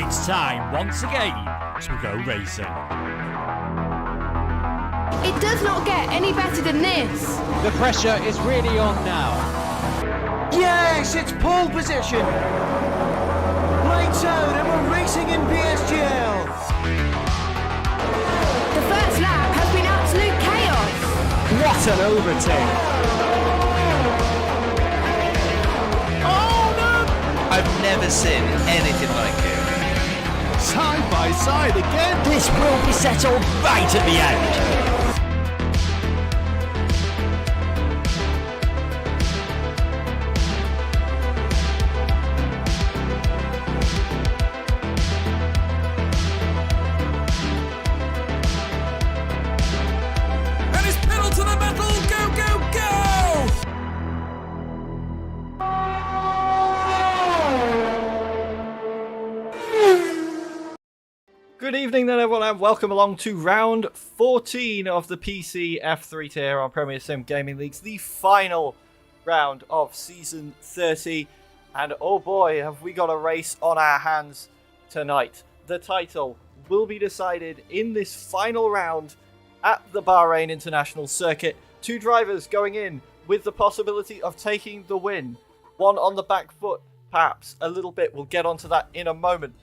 It's time once again to go racing. It does not get any better than this. The pressure is really on now. Yes, it's pole position. Lights out and we're racing in PSGL. The first lap has been absolute chaos. What an overtake. Oh no! I've never seen anything like it. Side by side again. This will be settled right at the end. Good evening then everyone and welcome along to round 14 of the PC F3 tier on Premier Sim Gaming Leagues, the final round of season 30, and oh boy have we got a race on our hands tonight. The title will be decided in this final round at the Bahrain International Circuit. Two drivers going in with the possibility of taking the win. One on the back foot, perhaps a little bit, we'll get onto that in a moment.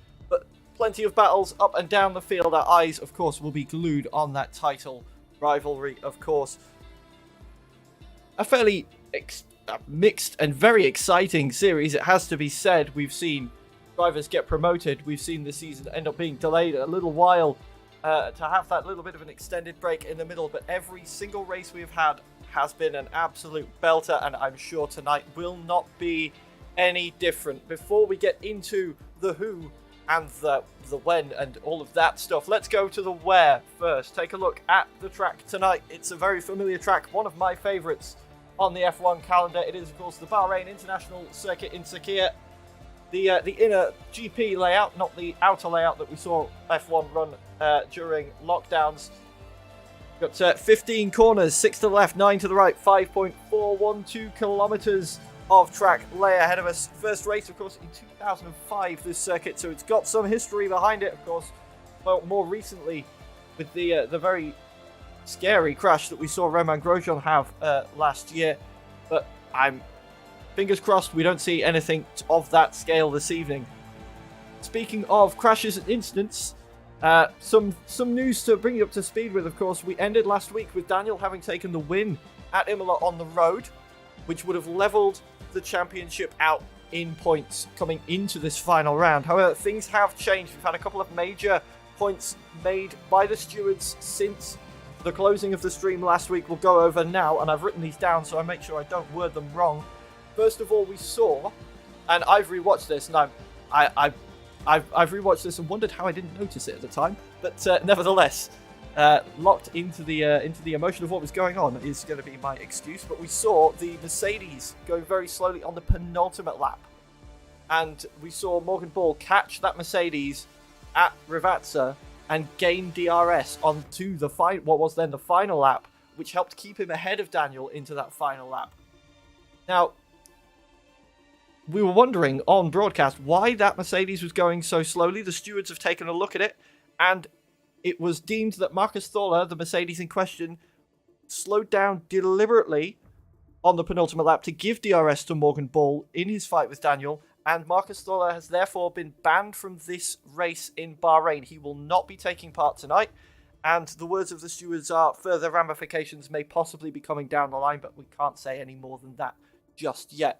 Plenty of battles up and down the field. Our eyes, of course, will be glued on that title rivalry, of course. A fairly mixed and very exciting series, it has to be said. We've seen drivers get promoted. We've seen the season end up being delayed a little while to have that little bit of an extended break in the middle. But every single race we've had has been an absolute belter, and I'm sure tonight will not be any different. Before we get into the who and the when and all of that stuff, let's go to the where first. Take a look at the track tonight. It's a very familiar track, one of my favourites on the F1 calendar. It is, of course, the Bahrain International Circuit in Sakhir. The inner GP layout, not the outer layout that we saw F1 run during lockdowns. Got 15 corners, 6 to the left, 9 to the right, 5.412 kilometres of track lay ahead of us. First race, of course, in 2005, this circuit, so it's got some history behind it, of course. Well, more recently, with the very scary crash that we saw Romain Grosjean have last year. But I'm fingers crossed we don't see anything of that scale this evening. Speaking of crashes and incidents, some news to bring you up to speed with, of course. We ended last week with Daniel having taken the win at Imola on the road, which would have levelled the championship out in points coming into this final round. However, things have changed. We've had a couple of major points made by the stewards since the closing of the stream last week. We'll go over now, and I've written these down so I make sure I don't word them wrong. First of all, we saw, and I've rewatched this, and I've rewatched this and wondered how I didn't notice it at the time, but nevertheless, locked into the emotion of what was going on is going to be my excuse. But we saw the Mercedes going very slowly on the penultimate lap, and we saw Morgan Ball catch that Mercedes at Rivazza and gain DRS onto what was then the final lap, which helped keep him ahead of Daniel into that final lap. Now, we were wondering on broadcast why that Mercedes was going so slowly. The stewards have taken a look at it, and it was deemed that Marcus Tholer, the Mercedes in question, slowed down deliberately on the penultimate lap to give DRS to Morgan Ball in his fight with Daniel, and Marcus Tholer has therefore been banned from this race in Bahrain. He will not be taking part tonight, and the words of the stewards are further ramifications may possibly be coming down the line, but we can't say any more than that just yet.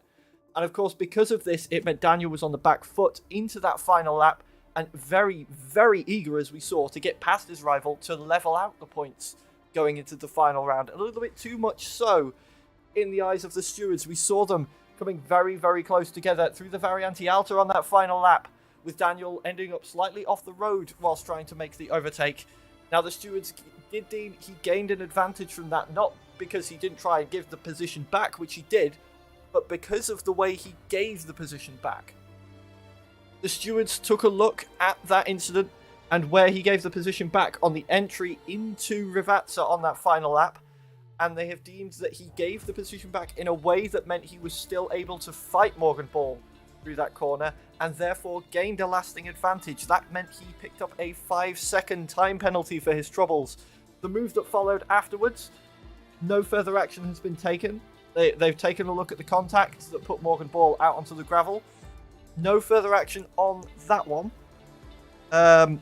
And of course, because of this, it meant Daniel was on the back foot into that final lap, and very, very eager, as we saw, to get past his rival to level out the points going into the final round. A little bit too much so in the eyes of the stewards. We saw them coming very, very close together through the Variante Alta on that final lap, with Daniel ending up slightly off the road whilst trying to make the overtake. Now, the stewards did deem he gained an advantage from that, not because he didn't try and give the position back, which he did, but because of the way he gave the position back. The stewards took a look at that incident and where he gave the position back on the entry into Rivazza on that final lap, and they have deemed that he gave the position back in a way that meant he was still able to fight Morgan Ball through that corner and therefore gained a lasting advantage. That meant he picked up a 5-second time penalty for his troubles. The move that followed afterwards, no further action has been taken. They've taken a look at the contact that put Morgan Ball out onto the gravel. No further action on that one. But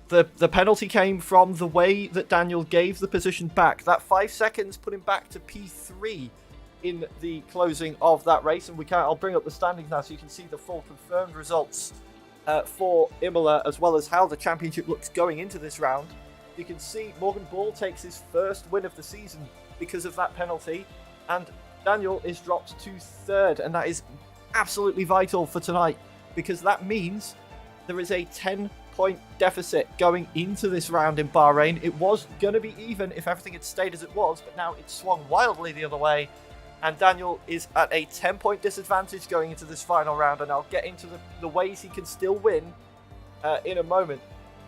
the penalty came from the way that Daniel gave the position back. That 5 seconds put him back to P3 in the closing of that race. And I'll bring up the standings now so you can see the full confirmed results for Imola, as well as how the championship looks going into this round. You can see Morgan Ball takes his first win of the season because of that penalty, and Daniel is dropped to third, and that is absolutely vital for tonight because that means there is a 10-point deficit going into this round in Bahrain. It was going to be even if everything had stayed as it was, but now it's swung wildly the other way, and Daniel is at a 10-point disadvantage going into this final round, and I'll get into the ways he can still win in a moment.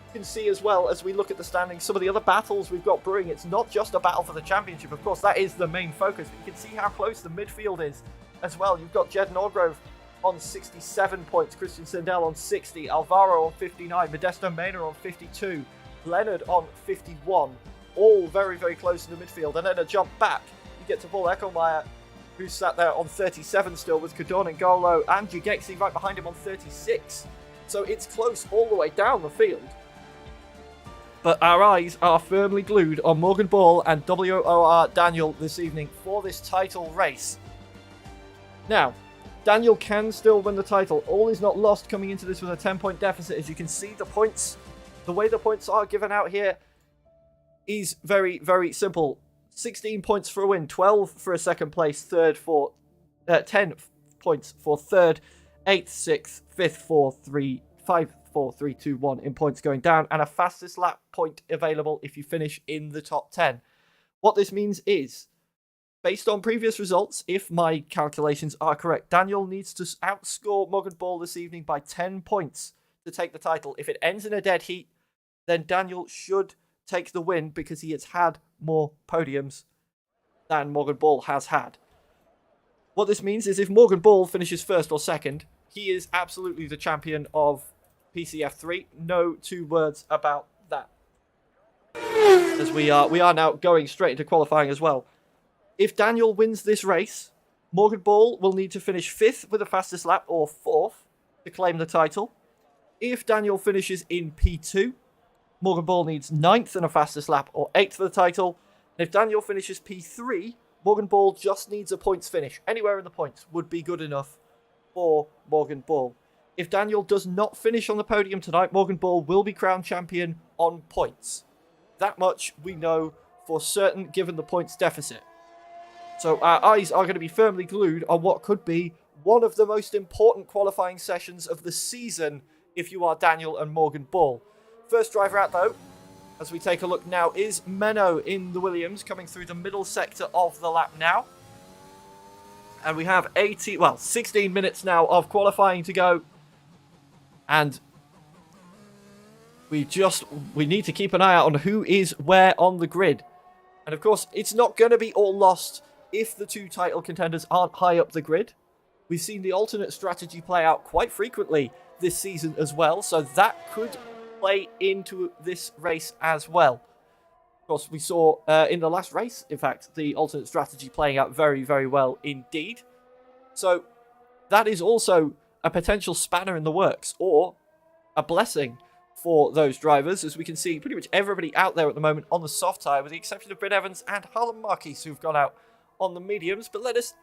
You can see as well, as we look at the standings, some of the other battles we've got brewing. It's not just a battle for the championship, of course, that is the main focus, but you can see how close the midfield is as well. You've got Jed Norgrove on 67 points, Christian Sindel on 60, Alvaro on 59, Modesto Mena on 52, Leonard on 51, all very, very close in the midfield. And then a jump back, you get to Paul Eckelmeyer, who sat there on 37 still, with Cadorn and Golo and Jugexi right behind him on 36. So it's close all the way down the field. But our eyes are firmly glued on Morgan Ball and WOR Daniel this evening for this title race. Now, Daniel can still win the title. All is not lost coming into this with a 10-point deficit. As you can see, the way the points are given out here is very, very simple. 16 points for a win, 12 for a second place, 10 points for third, 8th, 6th, 5th, 4th, 3, 5, 4, 3, 2, 1 in points going down, and a fastest lap point available if you finish in the top 10. What this means is, based on previous results, if my calculations are correct, Daniel needs to outscore Morgan Ball this evening by 10 points to take the title. If it ends in a dead heat, then Daniel should take the win because he has had more podiums than Morgan Ball has had. What this means is if Morgan Ball finishes first or second, he is absolutely the champion of PCF3. No two words about that. As we are now going straight into qualifying as well. If Daniel wins this race, Morgan Ball will need to finish 5th with the fastest lap or 4th to claim the title. If Daniel finishes in P2, Morgan Ball needs 9th and a fastest lap or 8th for the title. And if Daniel finishes P3, Morgan Ball just needs a points finish. Anywhere in the points would be good enough for Morgan Ball. If Daniel does not finish on the podium tonight, Morgan Ball will be crowned champion on points. That much we know for certain given the points deficit. So our eyes are going to be firmly glued on what could be one of the most important qualifying sessions of the season if you are Daniel and Morgan Ball. First driver out though, as we take a look now, is Menno in the Williams, coming through the middle sector of the lap now. And we have 16 minutes now of qualifying to go. And we need to keep an eye out on who is where on the grid. And of course, it's not going to be all lost if the two title contenders aren't high up the grid. We've seen the alternate strategy play out quite frequently this season as well, so that could play into this race as well. Of course, we saw in the last race, in fact, the alternate strategy playing out very, very well indeed. So that is also a potential spanner in the works, or a blessing for those drivers, as we can see pretty much everybody out there at the moment on the soft tyre, with the exception of Bryn Evans and Harlan Marquis, who've gone out on the mediums. But let us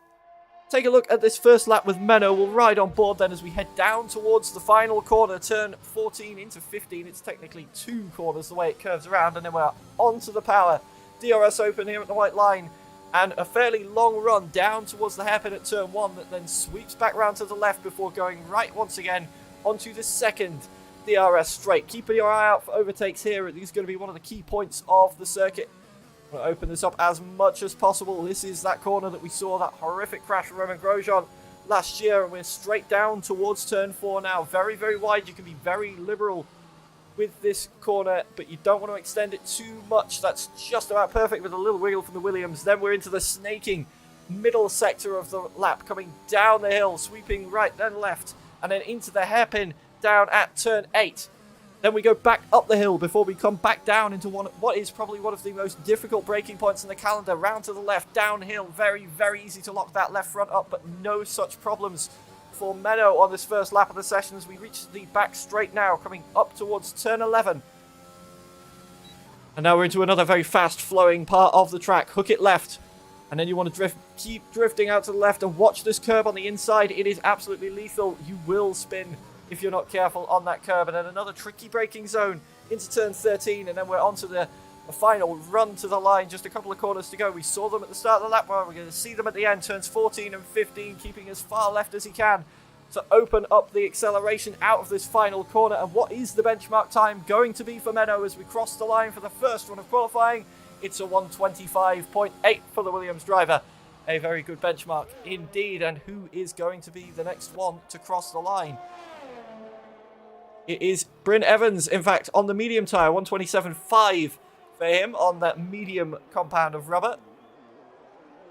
take a look at this first lap with Menno. We'll ride on board then as we head down towards the final corner, turn 14 into 15. It's technically 2 corners the way it curves around, and then we're onto the power. DRS open here at the white line, and a fairly long run down towards the hairpin at turn 1 that then sweeps back round to the left before going right once again onto the second DRS straight. Keeping your eye out for overtakes here. These are going to be one of the key points of the circuit. I'm going to open this up as much as possible. This is that corner that we saw that horrific crash from Romain Grosjean last year, and we're straight down towards turn 4 now. Very, very wide. You can be very liberal with this corner, but you don't want to extend it too much. That's just about perfect with a little wiggle from the Williams. Then we're into the snaking middle sector of the lap, coming down the hill, sweeping right then left, and then into the hairpin down at turn 8. Then we go back up the hill before we come back down into what is probably one of the most difficult braking points in the calendar. Round to the left, downhill, very, very easy to lock that left front up, but no such problems for Menno on this first lap of the session as we reach the back straight now, coming up towards turn 11. And now we're into another very fast-flowing part of the track. Hook it left, and then you want to keep drifting out to the left and watch this curb on the inside. It is absolutely lethal. You will spin if you're not careful on that curb. And then another tricky braking zone into turn 13, and then we're on to the final run to the line. Just a couple of corners to go. We saw them at the start of the lap. Well, we're going to see them at the end. Turns 14 and 15, keeping as far left as he can to open up the acceleration out of this final corner. And what is the benchmark time going to be for Menno as we cross the line for the first run of qualifying? It's a 1:25.8 for the Williams driver. A very good benchmark indeed. And who is going to be the next one to cross the line? It is Bryn Evans, in fact, on the medium tyre, 1:27.5 for him on that medium compound of rubber.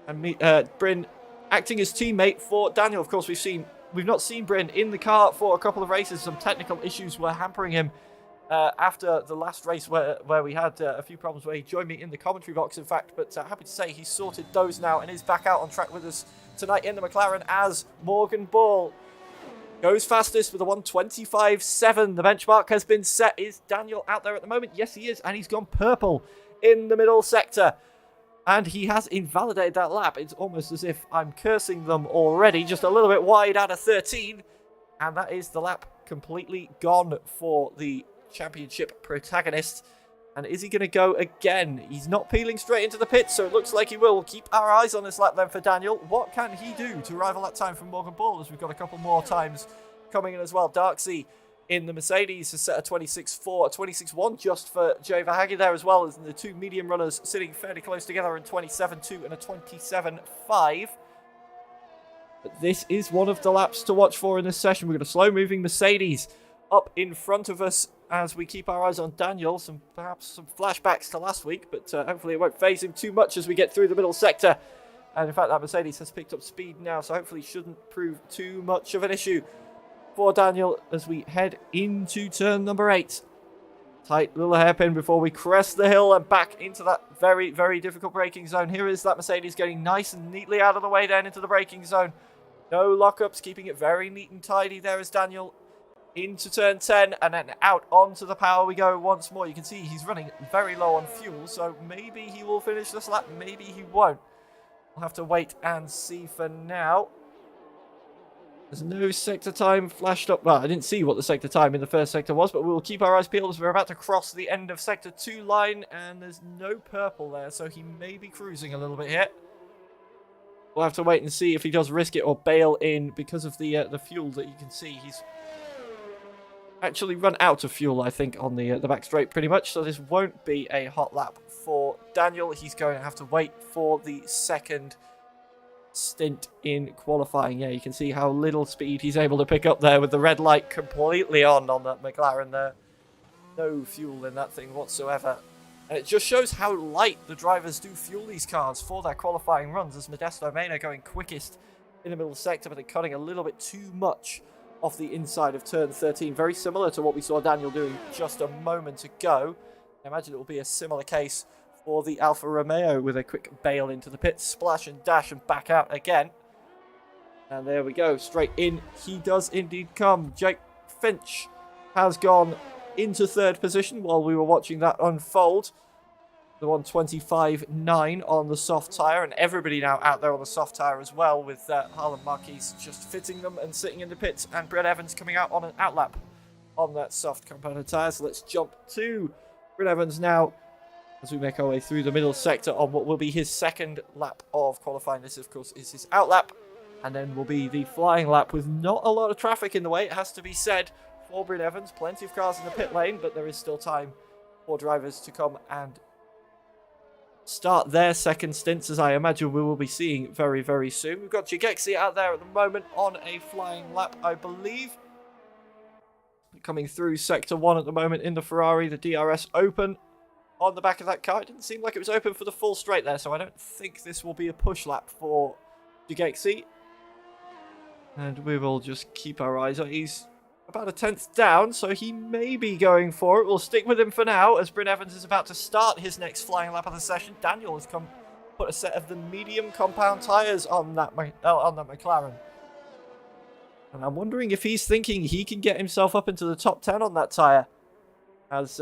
And Bryn acting as teammate for Daniel. Of course, we've not seen Bryn in the car for a couple of races. Some technical issues were hampering him after the last race where we had a few problems where he joined me in the commentary box, in fact. But happy to say he's sorted those now and is back out on track with us tonight in the McLaren as Morgan Ball goes fastest with a 1:25.7. The benchmark has been set. Is Daniel out there at the moment? Yes, he is. And he's gone purple in the middle sector. And he has invalidated that lap. It's almost as if I'm cursing them already. Just a little bit wide out of 13. And that is the lap completely gone for the championship protagonist. And is he going to go again? He's not peeling straight into the pits, so it looks like he will. We'll keep our eyes on this lap then for Daniel. What can he do to rival that time from Morgan Ball, as we've got a couple more times coming in as well? Darksea in the Mercedes has set a 26.4, a 26.1 just for Jay Verhaeghe there as well, as the two medium runners sitting fairly close together in 27.2 and a 27.5. But this is one of the laps to watch for in this session. We've got a slow-moving Mercedes up in front of us as we keep our eyes on Daniel. Perhaps some flashbacks to last week, but hopefully it won't faze him too much as we get through the middle sector. And in fact, that Mercedes has picked up speed now, so hopefully shouldn't prove too much of an issue for Daniel as we head into turn number 8. Tight little hairpin before we crest the hill and back into that very, very difficult braking zone. Here is that Mercedes getting nice and neatly out of the way down into the braking zone. No lockups, keeping it very neat and tidy there as Daniel into turn 10, and then out onto the power we go once more. You can see he's running very low on fuel, so maybe he will finish this lap, maybe he won't. We'll have to wait and see for now. There's no sector time flashed up. Well, I didn't see what the sector time in the first sector was, but we'll keep our eyes peeled as we're about to cross the end of sector 2 line, and there's no purple there, so he may be cruising a little bit here. We'll have to wait and see if he does risk it or bail in because of the fuel that you can see. He's actually run out of fuel, I think, on the back straight pretty much, so this won't be a hot lap for Daniel. He's going to have to wait for the second stint in qualifying. Yeah, you can see how little speed he's able to pick up there with the red light completely on that McLaren there. No fuel in that thing whatsoever. And it just shows how light the drivers do fuel these cars for their qualifying runs, as Modesto Mena going quickest in the middle sector, but then cutting a little bit too much off the inside of turn 13. Very similar to what we saw Daniel doing just a moment ago. I imagine it will be a similar case for the Alfa Romeo with a quick bail into the pits, splash and dash and back out again. And there we go, straight in he does indeed come. Jake Finch has gone into third position while we were watching that unfold. The 1:25.9 on the soft tyre, and everybody now out there on the soft tyre as well, with Harlan Marquis just fitting them and sitting in the pits, and Brett Evans coming out on an outlap on that soft component tyre. So let's jump to Brett Evans now as we make our way through the middle sector on what will be his second lap of qualifying. This, of course, is his outlap, and then will be the flying lap with not a lot of traffic in the way, it has to be said, for Brett Evans. Plenty of cars in the pit lane, but there is still time for drivers to come and start their second stints, as I imagine we will be seeing very, very soon. We've got Jagexi out there at the moment on a flying lap, I believe. Coming through Sector 1 at the moment in the Ferrari, the DRS open on the back of that car. It didn't seem like it was open for the full straight there, so I don't think this will be a push lap for Jagexi. And we will just keep our eyes on. He's about a 10th down, so he may be going for it. We'll stick with him for now, as Bryn Evans is about to start his next flying lap of the session. Daniel has put a set of the medium compound tyres on that McLaren. And I'm wondering if he's thinking he can get himself up into the top 10 on that tyre. As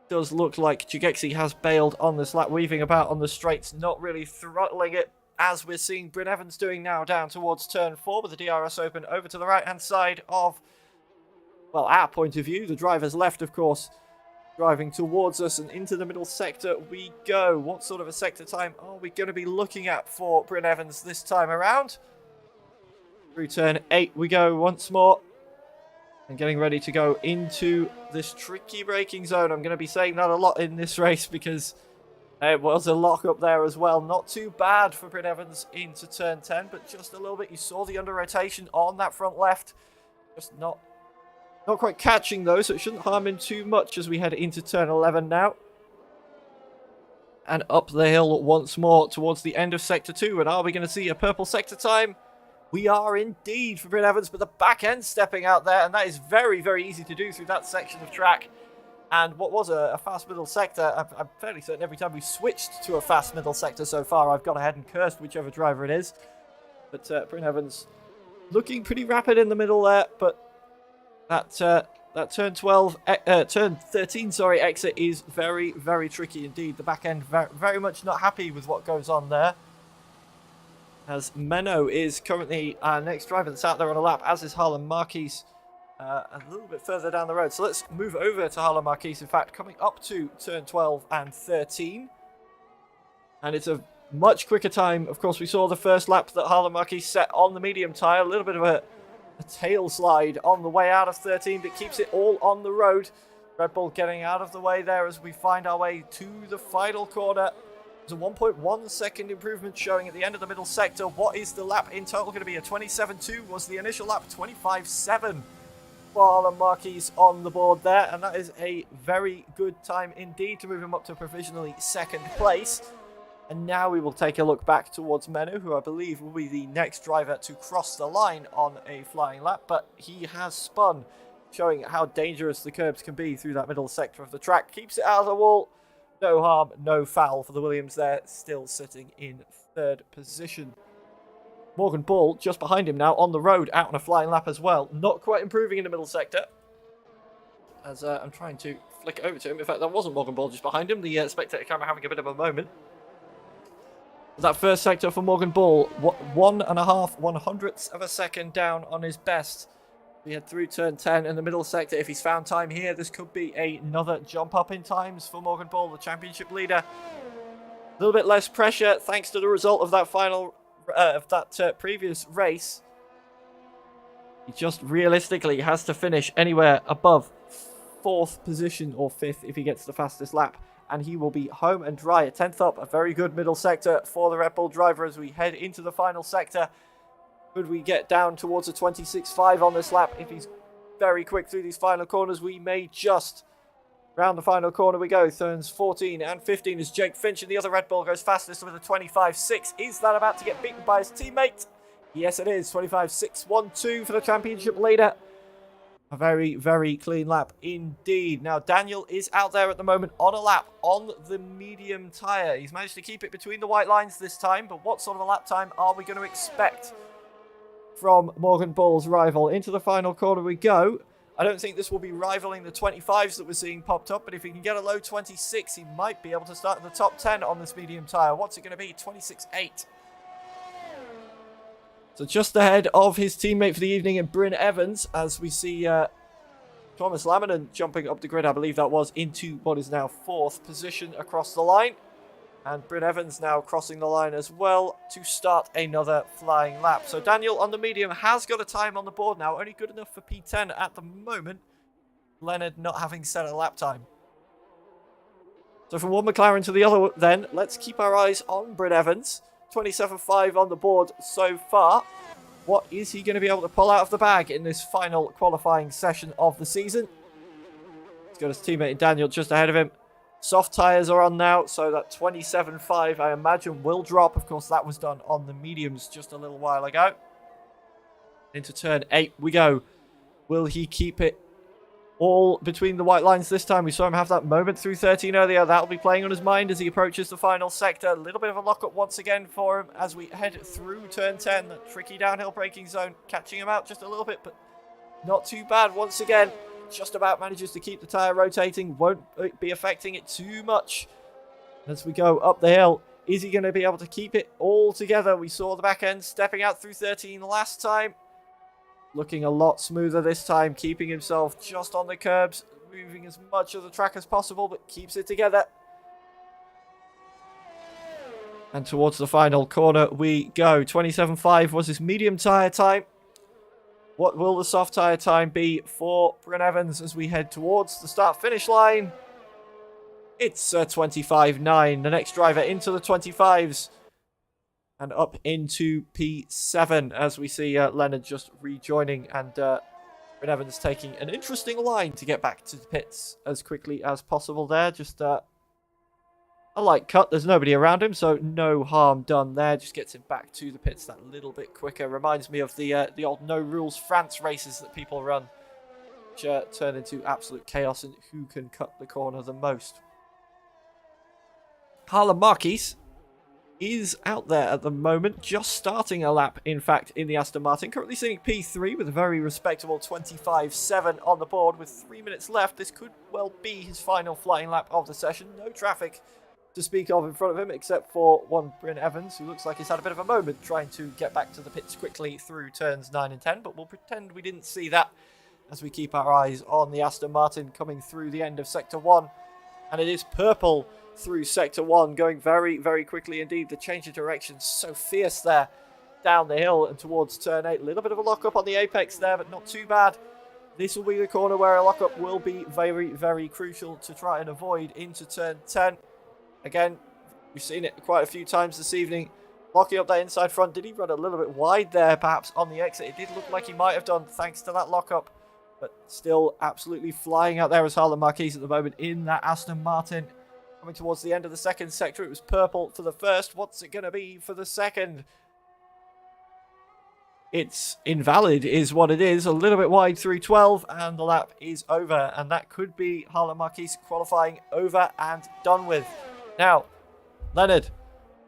does look like Jagexi has bailed on this lap, weaving about on the straights, not really throttling it, as we're seeing Bryn Evans doing now down towards turn 4 with the DRS open over to the right-hand side of, well, our point of view. The driver's left, of course, driving towards us, and into the middle sector we go. What sort of a sector time are we going to be looking at for Bryn Evans this time around? Through turn 8 we go once more. And getting ready to go into this tricky braking zone. I'm going to be saying that a lot in this race because it was a lock up there as well. Not too bad for Bryn Evans into turn 10, but just a little bit. You saw the under rotation on that front left. Just not quite catching though, so it shouldn't harm him too much as we head into turn 11 now. And up the hill once more towards the end of sector 2. And are we going to see a purple sector time? We are indeed for Bryn Evans, but the back end stepping out there, and that is very, very easy to do through that section of track. And what was a fast middle sector, I'm fairly certain every time we switched to a fast middle sector so far, I've gone ahead and cursed whichever driver it is. But Bryn Evans looking pretty rapid in the middle there, but that turn 13, exit is very, very tricky indeed. The back end very much not happy with what goes on there. As Menno is currently our next driver that's out there on a lap, as is Harlan Marquis a little bit further down the road. So let's move over to Harlan Marquis, in fact, coming up to turn 12 and 13. And it's a much quicker time. Of course, we saw the first lap that Harlan Marquis set on the medium tyre. A little bit of a tail slide on the way out of 13, but keeps it all on the road. Red Bull getting out of the way there as we find our way to the final corner. There's a 1.1 second improvement showing at the end of the middle sector. What is the lap in total going to be? A 27.2 was the initial lap, 25.7 for Harlan Marquis on the board there. And that is a very good time indeed to move him up to provisionally second place. And now we will take a look back towards Menno, who I believe will be the next driver to cross the line on a flying lap. But he has spun, showing how dangerous the curbs can be through that middle sector of the track. Keeps it out of the wall. No harm, no foul for the Williams there, still sitting in third position. Morgan Ball just behind him now on the road, out on a flying lap as well. Not quite improving in the middle sector. As I'm trying to flick it over to him. In fact, that wasn't Morgan Ball just behind him. The spectator camera having a bit of a moment. That first sector for Morgan Ball, 1.5 of a second down on his best. We head through turn 10 in the middle sector. If he's found time here, this could be another jump up in times for Morgan Ball, the championship leader. A little bit less pressure thanks to the result of that previous race. He just realistically has to finish anywhere above 4th position or 5th if he gets the fastest lap. And he will be home and dry. A 10th up, a very good middle sector for the Red Bull driver as we head into the final sector. Could we get down towards a 26.5 on this lap? If he's very quick through these final corners, we may just. Round the final corner we go. Turns 14 and 15 as Jake Finch and the other Red Bull goes fastest with a 25.6. Is that about to get beaten by his teammate? Yes, it is. 25.612 for the championship leader. A very, very clean lap indeed. Now, Daniel is out there at the moment on a lap on the medium tyre. He's managed to keep it between the white lines this time, but what sort of a lap time are we going to expect from Morgan Ball's rival? Into the final corner we go. I don't think this will be rivaling the 25s that we're seeing popped up, but if he can get a low 26, he might be able to start in the top 10 on this medium tyre. What's it going to be? 26.8. So just ahead of his teammate for the evening in Bryn Evans, as we see Thomas Laminen jumping up the grid, I believe that was, into what is now 4th position across the line. And Bryn Evans now crossing the line as well to start another flying lap. So Daniel on the medium has got a time on the board now, only good enough for P10 at the moment. Leonard not having set a lap time. So from one McLaren to the other then, let's keep our eyes on Bryn Evans. 27.5 on the board so far. What is he going to be able to pull out of the bag in this final qualifying session of the season? He's got his teammate Daniel just ahead of him. Soft tyres are on now, so that 27.5 I imagine will drop. Of course, that was done on the mediums just a little while ago. Into turn 8 we go. Will he keep it all between the white lines this time? We saw him have that moment through 13 earlier. That'll be playing on his mind as he approaches the final sector. A little bit of a lock-up once again for him as we head through turn 10. That tricky downhill braking zone, catching him out just a little bit, but not too bad once again. Just about manages to keep the tyre rotating. Won't be affecting it too much as we go up the hill. Is he going to be able to keep it all together? We saw the back end stepping out through 13 last time. Looking a lot smoother this time, keeping himself just on the curbs, moving as much of the track as possible, but keeps it together. And towards the final corner we go. 27.5 was his medium tyre time. What will the soft tyre time be for Bryn Evans as we head towards the start-finish line? It's 25.9. The next driver into the 25s. And up into P7 as we see Leonard just rejoining and Bryn Evans taking an interesting line to get back to the pits as quickly as possible there. Just a light cut. There's nobody around him, so no harm done there. Just gets him back to the pits that little bit quicker. Reminds me of the old No Rules France races that people run, which turn into absolute chaos and who can cut the corner the most. Harlan Marquis is out there at the moment, just starting a lap, in fact, in the Aston Martin. Currently sitting P3 with a very respectable 25.7 on the board. With 3 minutes left, this could well be his final flying lap of the session. No traffic to speak of in front of him, except for one Bryn Evans, who looks like he's had a bit of a moment trying to get back to the pits quickly through turns 9 and 10, but we'll pretend we didn't see that as we keep our eyes on the Aston Martin coming through the end of Sector 1. And it is purple through Sector 1, going very, very quickly indeed. The change of direction so fierce there down the hill and towards turn 8. A little bit of a lock-up on the apex there, but not too bad. This will be the corner where a lock-up will be very, very crucial to try and avoid into turn 10. Again, we've seen it quite a few times this evening. Locking up that inside front. Did he run a little bit wide there, perhaps, on the exit? It did look like he might have done, thanks to that lock-up. But still absolutely flying out there as Harlan Marquis at the moment in that Aston Martin. Coming towards the end of the second sector. It was purple for the first. What's it going to be for the second? It's invalid is what it is. A little bit wide through 12 and the lap is over. And that could be Harlan Marquis qualifying over and done with. Now, Leonard,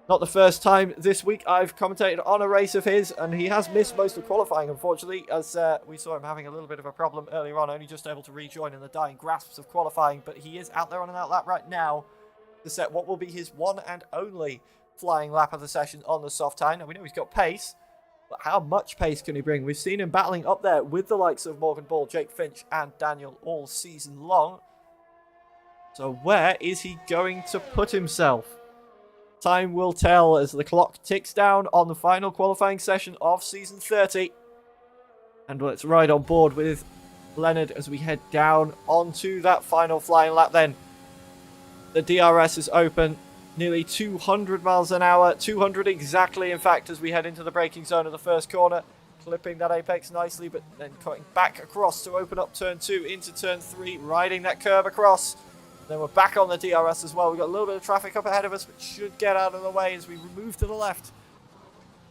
not the first time this week I've commentated on a race of his, and he has missed most of qualifying, unfortunately, as we saw him having a little bit of a problem earlier on, only just able to rejoin in the dying grasps of qualifying, but he is out there on an out lap right now to set what will be his one and only flying lap of the session on the soft tyre. Now, we know he's got pace, but how much pace can he bring? We've seen him battling up there with the likes of Morgan Ball, Jake Finch, and Daniel all season long. So where is he going to put himself? Time will tell as the clock ticks down on the final qualifying session of Season 30. And let's ride on board with Leonard as we head down onto that final flying lap then. The DRS is open, nearly 200 miles an hour, 200 exactly in fact, as we head into the braking zone of the first corner. Clipping that apex nicely, but then cutting back across to open up turn 2 into turn 3, riding that curve across. Then we're back on the DRS as well. We've got a little bit of traffic up ahead of us, but should get out of the way as we move to the left.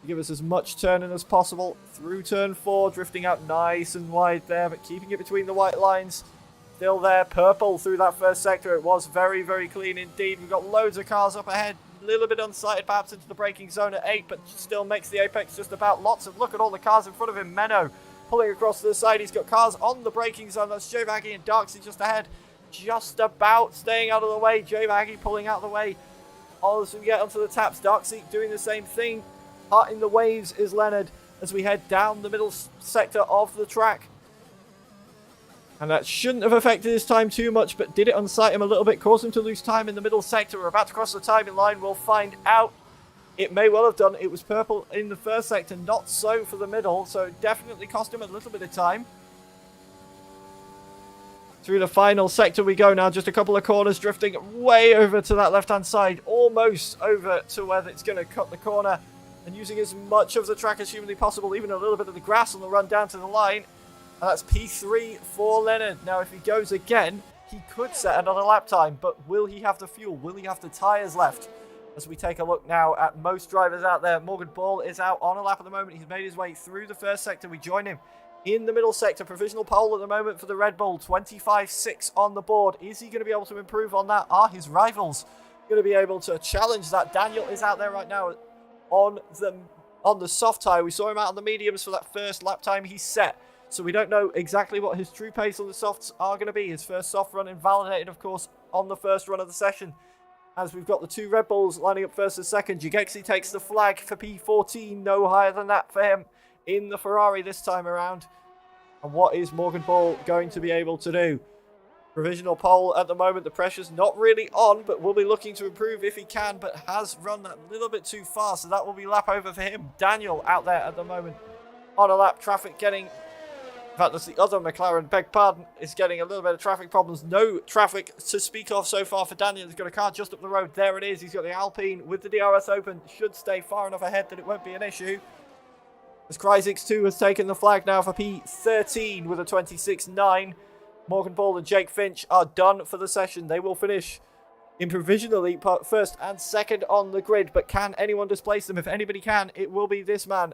To give us as much turning as possible through turn 4, drifting out nice and wide there, but keeping it between the white lines. Still there, purple through that first sector. It was very, very clean indeed. We've got loads of cars up ahead. A little bit unsighted perhaps into the braking zone at 8, but still makes the apex just about. Lots of look at all the cars in front of him. Menno pulling across to the side. He's got cars on the braking zone. That's Joe Vaggy and Darksy just ahead. Just about staying out of the way. Joe Vaggy pulling out of the way. As we get onto the taps, Darksy doing the same thing. Parting the waves is Leonard as we head down the middle sector of the track. And that shouldn't have affected his time too much, but did it unsight him a little bit, caused him to lose time in the middle sector. We're about to cross the timing line, we'll find out. It may well have done. It was purple in the first sector, not so for the middle, so it definitely cost him a little bit of time. Through the final sector we go now, just a couple of corners, drifting way over to that left-hand side, almost over to where it's going to cut the corner, and using as much of the track as humanly possible, even a little bit of the grass on the run down to the line. And that's P3 for Leonard. Now, if he goes again, he could set another lap time, but will he have the fuel? Will he have the tyres left? As we take a look now at most drivers out there, Morgan Ball is out on a lap at the moment. He's made his way through the first sector. We join him in the middle sector. Provisional pole at the moment for the Red Bull. 25.6 on the board. Is he going to be able to improve on that? Are his rivals going to be able to challenge that? Daniel is out there right now on the soft tyre. We saw him out on the mediums for that first lap time he set. So we don't know exactly what his true pace on the softs are going to be. His first soft run invalidated, of course, on the first run of the session. As we've got the two Red Bulls lining up first and second. Jigexi takes the flag for P14. No higher than that for him in the Ferrari this time around. And what is Morgan Ball going to be able to do? Provisional pole at the moment. The pressure's not really on, but will be looking to improve if he can, but has run that little bit too far, so that will be lap over for him. Daniel out there at the moment on a lap. Traffic getting... In fact, that's the other McLaren, beg pardon, is getting a little bit of traffic problems. No traffic to speak of so far for Daniel. He's got a car just up the road. There it is. He's got the Alpine with the DRS open. Should stay far enough ahead that it won't be an issue. As Cryzix 2 has taken the flag now for P13 with a 26.9. Morgan Ball and Jake Finch are done for the session. They will finish in provisionally first and second on the grid. But can anyone displace them? If anybody can, it will be this man.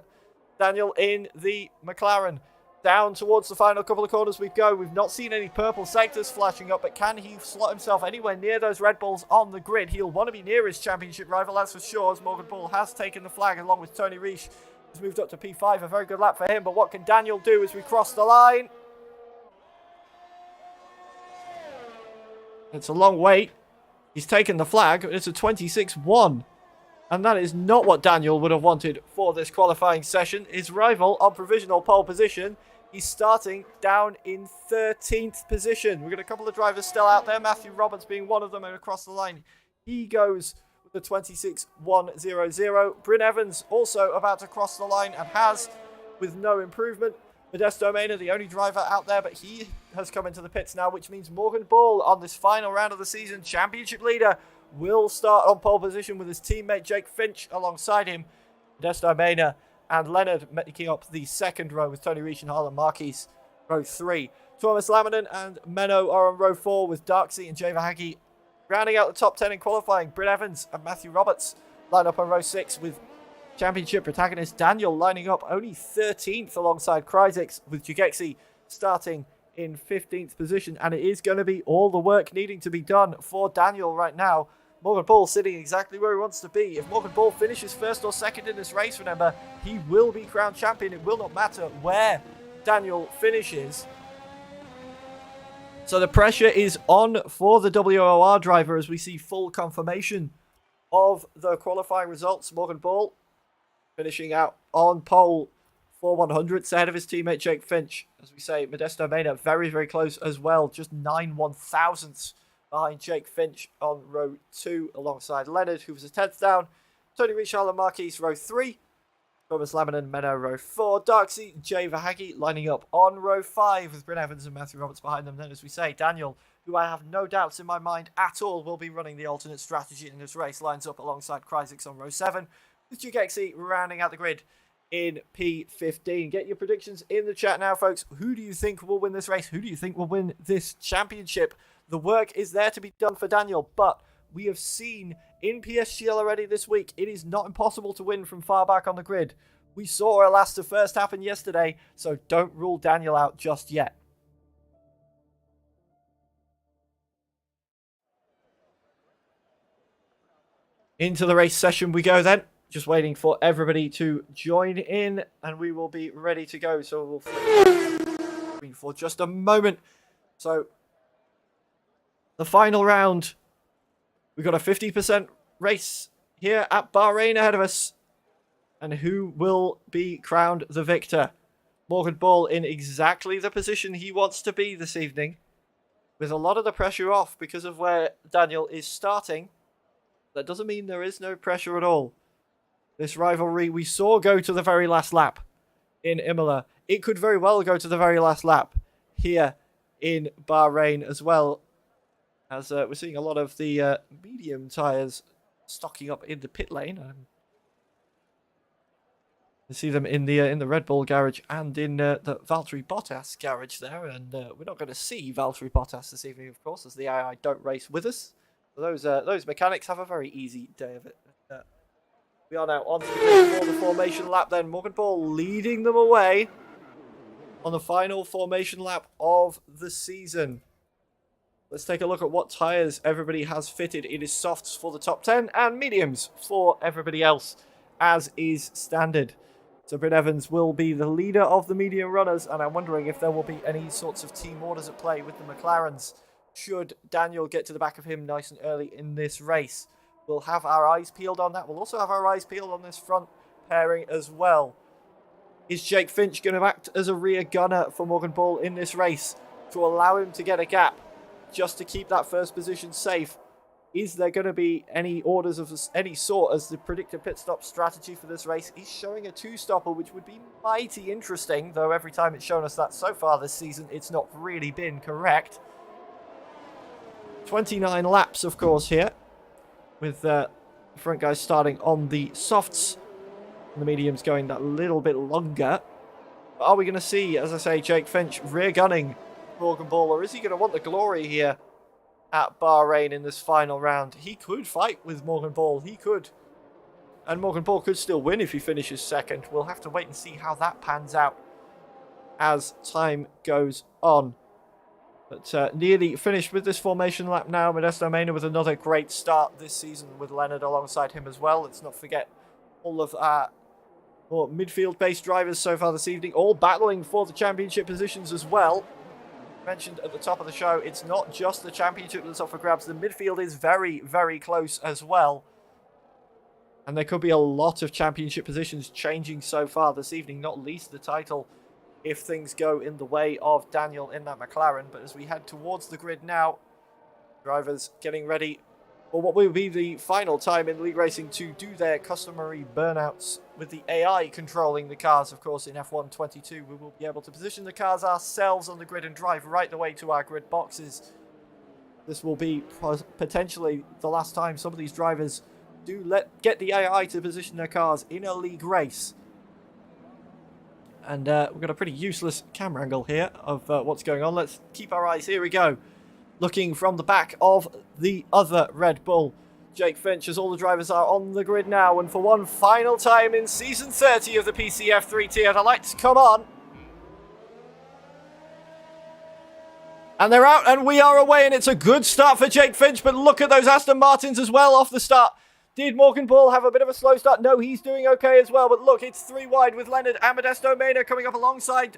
Daniel in the McLaren. Down towards the final couple of corners we go. We've not seen any purple sectors flashing up, but can he slot himself anywhere near those Red Bulls on the grid? He'll want to be near his championship rival, that's for sure, as Morgan Ball has taken the flag along with Tony Reich. He's moved up to P5, a very good lap for him, but what can Daniel do as we cross the line? It's a long wait. He's taken the flag. It's a 26-1. And that is not what Daniel would have wanted for this qualifying session. His rival on provisional pole position. He's starting down in 13th position. We've got a couple of drivers still out there. Matthew Roberts being one of them, and across the line he goes with the 26.100. Bryn Evans also about to cross the line and has, with no improvement. Modesto Mena, the only driver out there, but he has come into the pits now, which means Morgan Ball on this final round of the season, championship leader, will start on pole position with his teammate Jake Finch alongside him. Modesto Mena and Leonard making up the second row with Tony Reich and Harlan Marquis, row 3. Thomas Laminen and Menno are on row 4 with Darksey and Jay Verhage rounding out the top 10 in qualifying. Bryn Evans and Matthew Roberts line up on row 6 with championship protagonist Daniel lining up only 13th alongside Cryzix, with Jigexi starting in 15th position. And it is going to be all the work needing to be done for Daniel right now. Morgan Ball sitting exactly where he wants to be. If Morgan Ball finishes first or second in this race, remember, he will be crowned champion. It will not matter where Daniel finishes. So the pressure is on for the WOR driver as we see full confirmation of the qualifying results. Morgan Ball finishing out on pole for 100ths ahead of his teammate Jake Finch. As we say, Modesto Mena very, very close as well. Just 9 1,000ths behind Jake Finch on row 2 alongside Leonard, who was a 10th down. Tony Reich, Harlan Marquis, row 3. Thomas Laminen, Menno, row 4. Darksey, Jay Verhage lining up on row 5 with Bryn Evans and Matthew Roberts behind them. Then, as we say, Daniel, who I have no doubts in my mind at all will be running the alternate strategy in this race, lines up alongside Cryzix on row 7. With Jigexi rounding out the grid in P15. Get your predictions in the chat now, folks. Who do you think will win this race? Who do you think will win this championship? The work is there to be done for Daniel, but we have seen in PSGL already this week, it is not impossible to win from far back on the grid. We saw a last to first happen yesterday, so don't rule Daniel out just yet. Into the race session we go then. Just waiting for everybody to join in, and we will be ready to go. So we'll flip for just a moment. So the final round, we've got a 50% race here at Bahrain ahead of us. And who will be crowned the victor? Morgan Ball in exactly the position he wants to be this evening, with a lot of the pressure off because of where Daniel is starting. That doesn't mean there is no pressure at all. This rivalry we saw go to the very last lap in Imola. It could very well go to the very last lap here in Bahrain as well, as we're seeing a lot of the medium tyres stocking up in the pit lane. You see them in the Red Bull garage and in the Valtteri Bottas garage there, and we're not going to see Valtteri Bottas this evening, of course, as the AI don't race with us. Those mechanics have a very easy day of it. We are now on to the formation lap then. Morgan Ball leading them away on the final formation lap of the season. Let's take a look at what tyres everybody has fitted. It is softs for the top 10 and mediums for everybody else, as is standard. So Bryn Evans will be the leader of the medium runners, and I'm wondering if there will be any sorts of team orders at play with the McLarens should Daniel get to the back of him nice and early in this race. We'll have our eyes peeled on that. We'll also have our eyes peeled on this front pairing as well. Is Jake Finch going to act as a rear gunner for Morgan Ball in this race to allow him to get a gap just to keep that first position safe? Is there going to be any orders of any sort as the predicted pit stop strategy for this race? He's showing a two-stopper, which would be mighty interesting, though every time it's shown us that so far this season, it's not really been correct. 29 laps, of course, here, with the front guys starting on the softs and the mediums going that little bit longer. But are we going to see, as I say, Jake Finch rear gunning Morgan Ball, or is he going to want the glory here at Bahrain in this final round? He could fight with Morgan Ball. He could. And Morgan Ball could still win if he finishes second. We'll have to wait and see how that pans out as time goes on. But nearly finished with this formation lap now. Modesto Mena with another great start this season with Leonard alongside him as well. Let's not forget all of our more midfield-based drivers so far this evening, all battling for the championship positions as well. Mentioned at the top of the show, it's not just the championship that's up for grabs. The midfield is very, very close as well. And there could be a lot of championship positions changing so far this evening, not least the title, if things go in the way of Daniel in that McLaren. But as we head towards the grid now, drivers getting ready for what will be the final time in league racing to do their customary burnouts with the AI controlling the cars. Of course, in F1 22, we will be able to position the cars ourselves on the grid and drive right the way to our grid boxes. This will be potentially the last time some of these drivers do get the AI to position their cars in a league race. And we've got a pretty useless camera angle here of what's going on. Let's keep our eyes. Here we go. Looking from the back of the other Red Bull. Jake Finch, as all the drivers are on the grid now. And for one final time in Season 30 of the PCF 3 tier, the lights come on. And they're out and we are away. And it's a good start for Jake Finch. But look at those Aston Martins as well off the start. Did Morgan Ball have a bit of a slow start? No, he's doing okay as well. But look, it's 3 wide with Leonard and Modesto Mena coming up alongside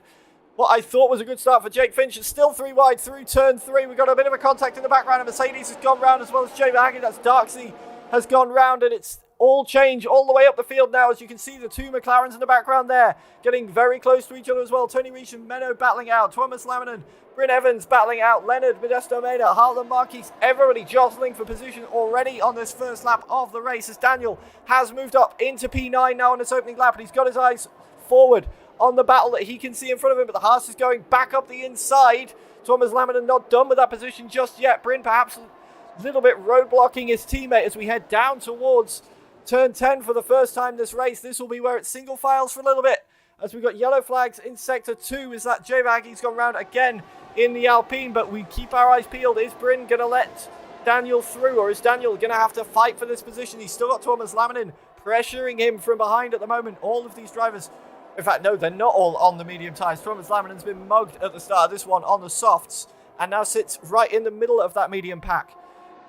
what I thought was a good start for Jake Finch. It's still 3 wide through turn 3. We've got a bit of a contact in the background. And Mercedes has gone round as well as Jay Maggie. That's Darksea has gone round. And it's all change all the way up the field now. As you can see, the 2 McLarens in the background there getting very close to each other as well. Tony Reich and Menno battling out. Thomas Laminen, Bryn Evans battling out. Leonard, Modesto Mena, Harlan Marquis. Everybody jostling for position already on this first lap of the race as Daniel has moved up into P9 now on this opening lap. And he's got his eyes forward on the battle that he can see in front of him. But the Haas is going back up the inside. Thomas Laminen not done with that position just yet. Bryn perhaps a little bit roadblocking his teammate as we head down towards turn 10 for the first time this race. This will be where it's single files for a little bit, as we've got yellow flags in sector 2. Is that Jay Maggie's gone round again in the Alpine, but we keep our eyes peeled. Is Bryn going to let Daniel through, or is Daniel going to have to fight for this position? He's still got Thomas Laminen pressuring him from behind at the moment. All of these drivers, in fact, no, they're not all on the medium tyres. Thomas Laminen's been mugged at the start of this one on the softs, and now sits right in the middle of that medium pack.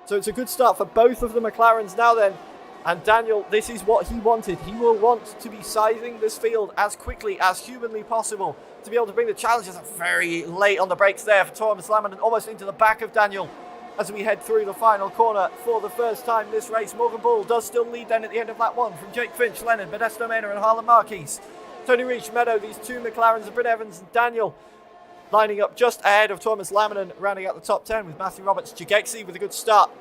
So it's a good start for both of the McLarens now then. And Daniel, this is what he wanted. He will want to be sizing this field as quickly as humanly possible to be able to bring the challenges very late on the brakes there for Thomas Laminen, almost into the back of Daniel as we head through the final corner for the first time this race. Morgan Ball does still lead then at the end of lap 1 from Jake Finch, Leonard, Modesto Mena and Harlan Marquis. Tony Reich, Meadow, these 2 McLarens and Bryn Evans and Daniel lining up just ahead of Thomas Laminen, rounding out the top 10 with Matthew Roberts, Jagexi with a good start,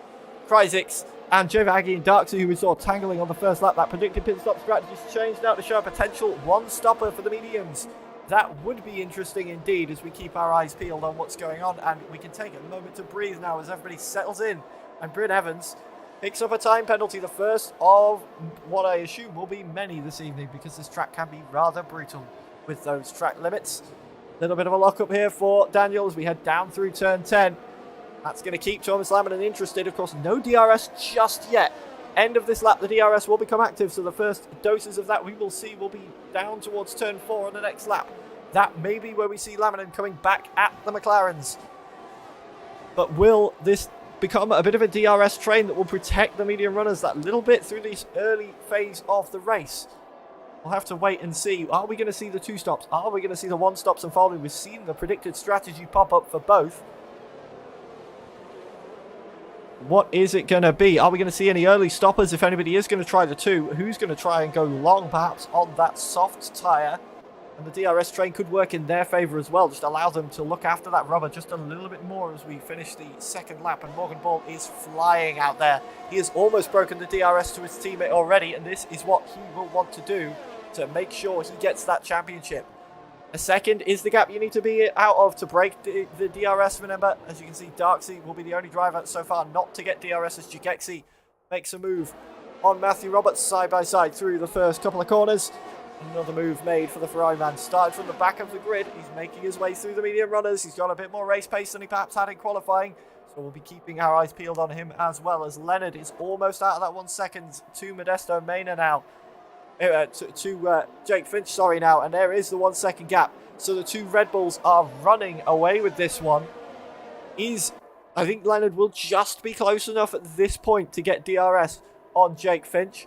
Kryzix and Jay Aggie and Darksea, who we saw tangling on the first lap. That predicted pit stop strategy's changed now to show a potential one-stopper for the mediums. That would be interesting indeed as we keep our eyes peeled on what's going on, and we can take a moment to breathe now as everybody settles in. And Bryn Evans picks up a time penalty, the first of what I assume will be many this evening, because this track can be rather brutal with those track limits. Little bit of a lock-up here for Daniel as we head down through turn 10. That's going to keep Thomas Laminen interested. Of course, no DRS just yet. End of this lap, the DRS will become active, so the first doses of that we will see will be down towards turn 4 on the next lap. That may be where we see Laminen coming back at the McLarens. But will this become a bit of a DRS train that will protect the medium runners that little bit through this early phase of the race? We'll have to wait and see. Are we going to see the 2 stops? Are we going to see the 1 stops unfolding? We've seen the predicted strategy pop up for both. What is it going to be? Are we going to see any early stoppers? If anybody is going to try the 2, who's going to try and go long, perhaps, on that soft tyre? And the DRS train could work in their favour as well. Just allow them to look after that rubber just a little bit more as we finish the second lap. And Morgan Ball is flying out there. He has almost broken the DRS to his teammate already. And this is what he will want to do to make sure he gets that championship. A second is the gap you need to be out of to break the DRS. Remember, as you can see, Darksea will be the only driver so far not to get DRS as Jagexi makes a move on Matthew Roberts side by side through the first couple of corners. Another move made for the Ferrari man. Started from the back of the grid. He's making his way through the medium runners. He's got a bit more race pace than he perhaps had in qualifying. So we'll be keeping our eyes peeled on him as well, as Leonard is almost out of that 1 second to Modesto Mena now. Jake Finch, sorry, now. And there is the 1 second gap. So the 2 Red Bulls are running away with this one. I think Leonard will just be close enough at this point to get DRS on Jake Finch.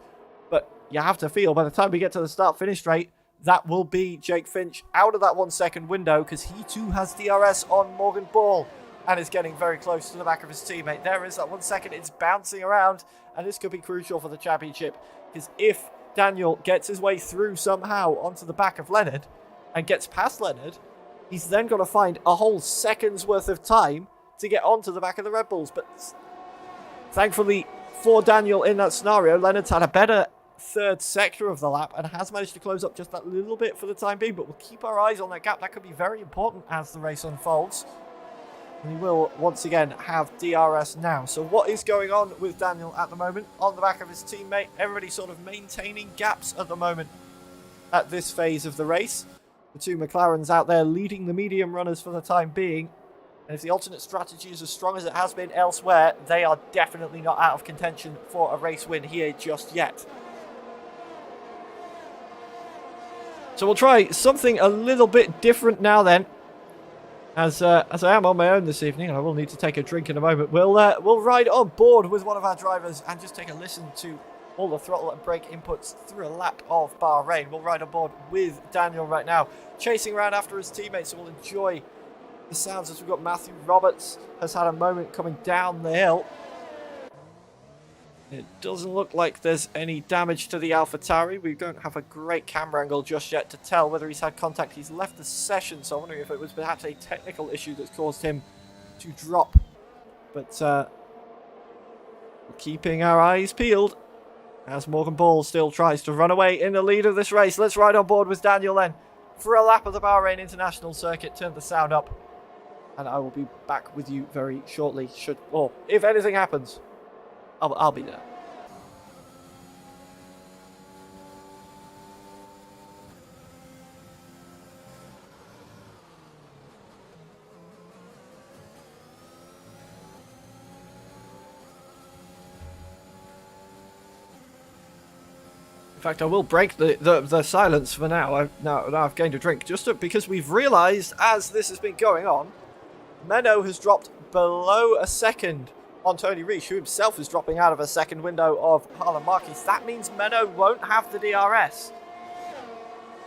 But you have to feel by the time we get to the start-finish straight, that will be Jake Finch out of that 1 second window, because he too has DRS on Morgan Ball and is getting very close to the back of his teammate. There is that 1 second. It's bouncing around, and this could be crucial for the championship, because if Daniel gets his way through somehow onto the back of Leonard and gets past Leonard, he's then got to find a whole second's worth of time to get onto the back of the Red Bulls. But thankfully for Daniel in that scenario, Leonard's had a better third sector of the lap and has managed to close up just that little bit for the time being, but we'll keep our eyes on that gap. That could be very important as the race unfolds. And he will once again have DRS now. So what is going on with Daniel at the moment on the back of his teammate? Everybody sort of maintaining gaps at the moment at this phase of the race. The 2 McLarens out there leading the medium runners for the time being. And if the alternate strategy is as strong as it has been elsewhere, they are definitely not out of contention for a race win here just yet. So we'll try something a little bit different now then. As I am on my own this evening, and I will need to take a drink in a moment, we'll ride on board with one of our drivers and just take a listen to all the throttle and brake inputs through a lap of Bahrain. We'll ride on board with Daniel right now, chasing around after his teammates, so we'll enjoy the sounds as we've got Matthew Roberts has had a moment coming down the hill. It doesn't look like there's any damage to the AlphaTauri. We don't have a great camera angle just yet to tell whether he's had contact. He's left the session, so I'm wondering if it was perhaps a technical issue that's caused him to drop. But keeping our eyes peeled as Morgan Ball still tries to run away in the lead of this race. Let's ride on board with Daniel then for a lap of the Bahrain International Circuit. Turn the sound up, and I will be back with you very shortly. If anything happens, I'll be there. In fact, I will break the silence for now. Now I've gained a drink, because we've realised as this has been going on, Menno has dropped below a second on Tony Reich, who himself is dropping out of a second window of Harlan Marquez. That means Menno won't have the DRS.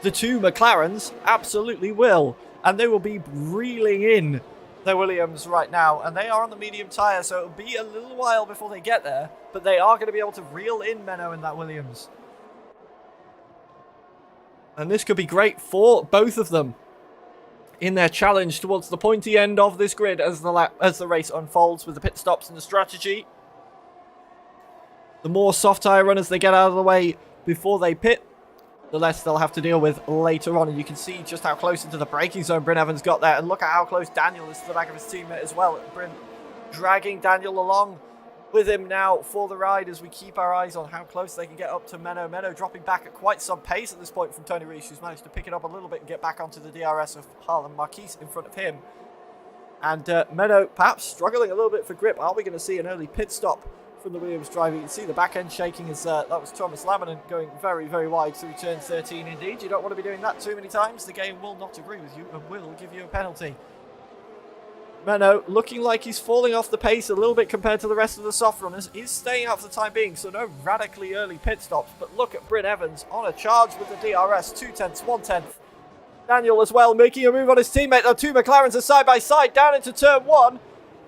The 2 McLarens absolutely will, and they will be reeling in their Williams right now, and they are on the medium tyre, so it'll be a little while before they get there, but they are going to be able to reel in Menno in that Williams. And this could be great for both of them in their challenge towards the pointy end of this grid as the race unfolds with the pit stops and the strategy. The more soft tyre runners they get out of the way before they pit, the less they'll have to deal with later on. And you can see just how close into the braking zone Bryn Evans got there. And look at how close Daniel is to the back of his teammate as well. Bryn dragging Daniel along with him now for the ride as we keep our eyes on how close they can get up to Menno. Menno dropping back at quite some pace at this point from Tony Rees, who's managed to pick it up a little bit and get back onto the DRS of Harlan Marquise in front of him. And Menno perhaps struggling a little bit for grip. Are we going to see an early pit stop from the Williams driver? You can see the back end shaking as that was Thomas Laminen going very, very wide through turn 13 indeed. You don't want to be doing that too many times. The game will not agree with you and will give you a penalty. Menno looking like he's falling off the pace a little bit compared to the rest of the soft runners. Is staying out for the time being, so no radically early pit stops. But look at Bryn Evans on a charge with the DRS. 2/10, 1/10. Daniel as well making a move on his teammate. The two McLarens are side by side down into turn 1.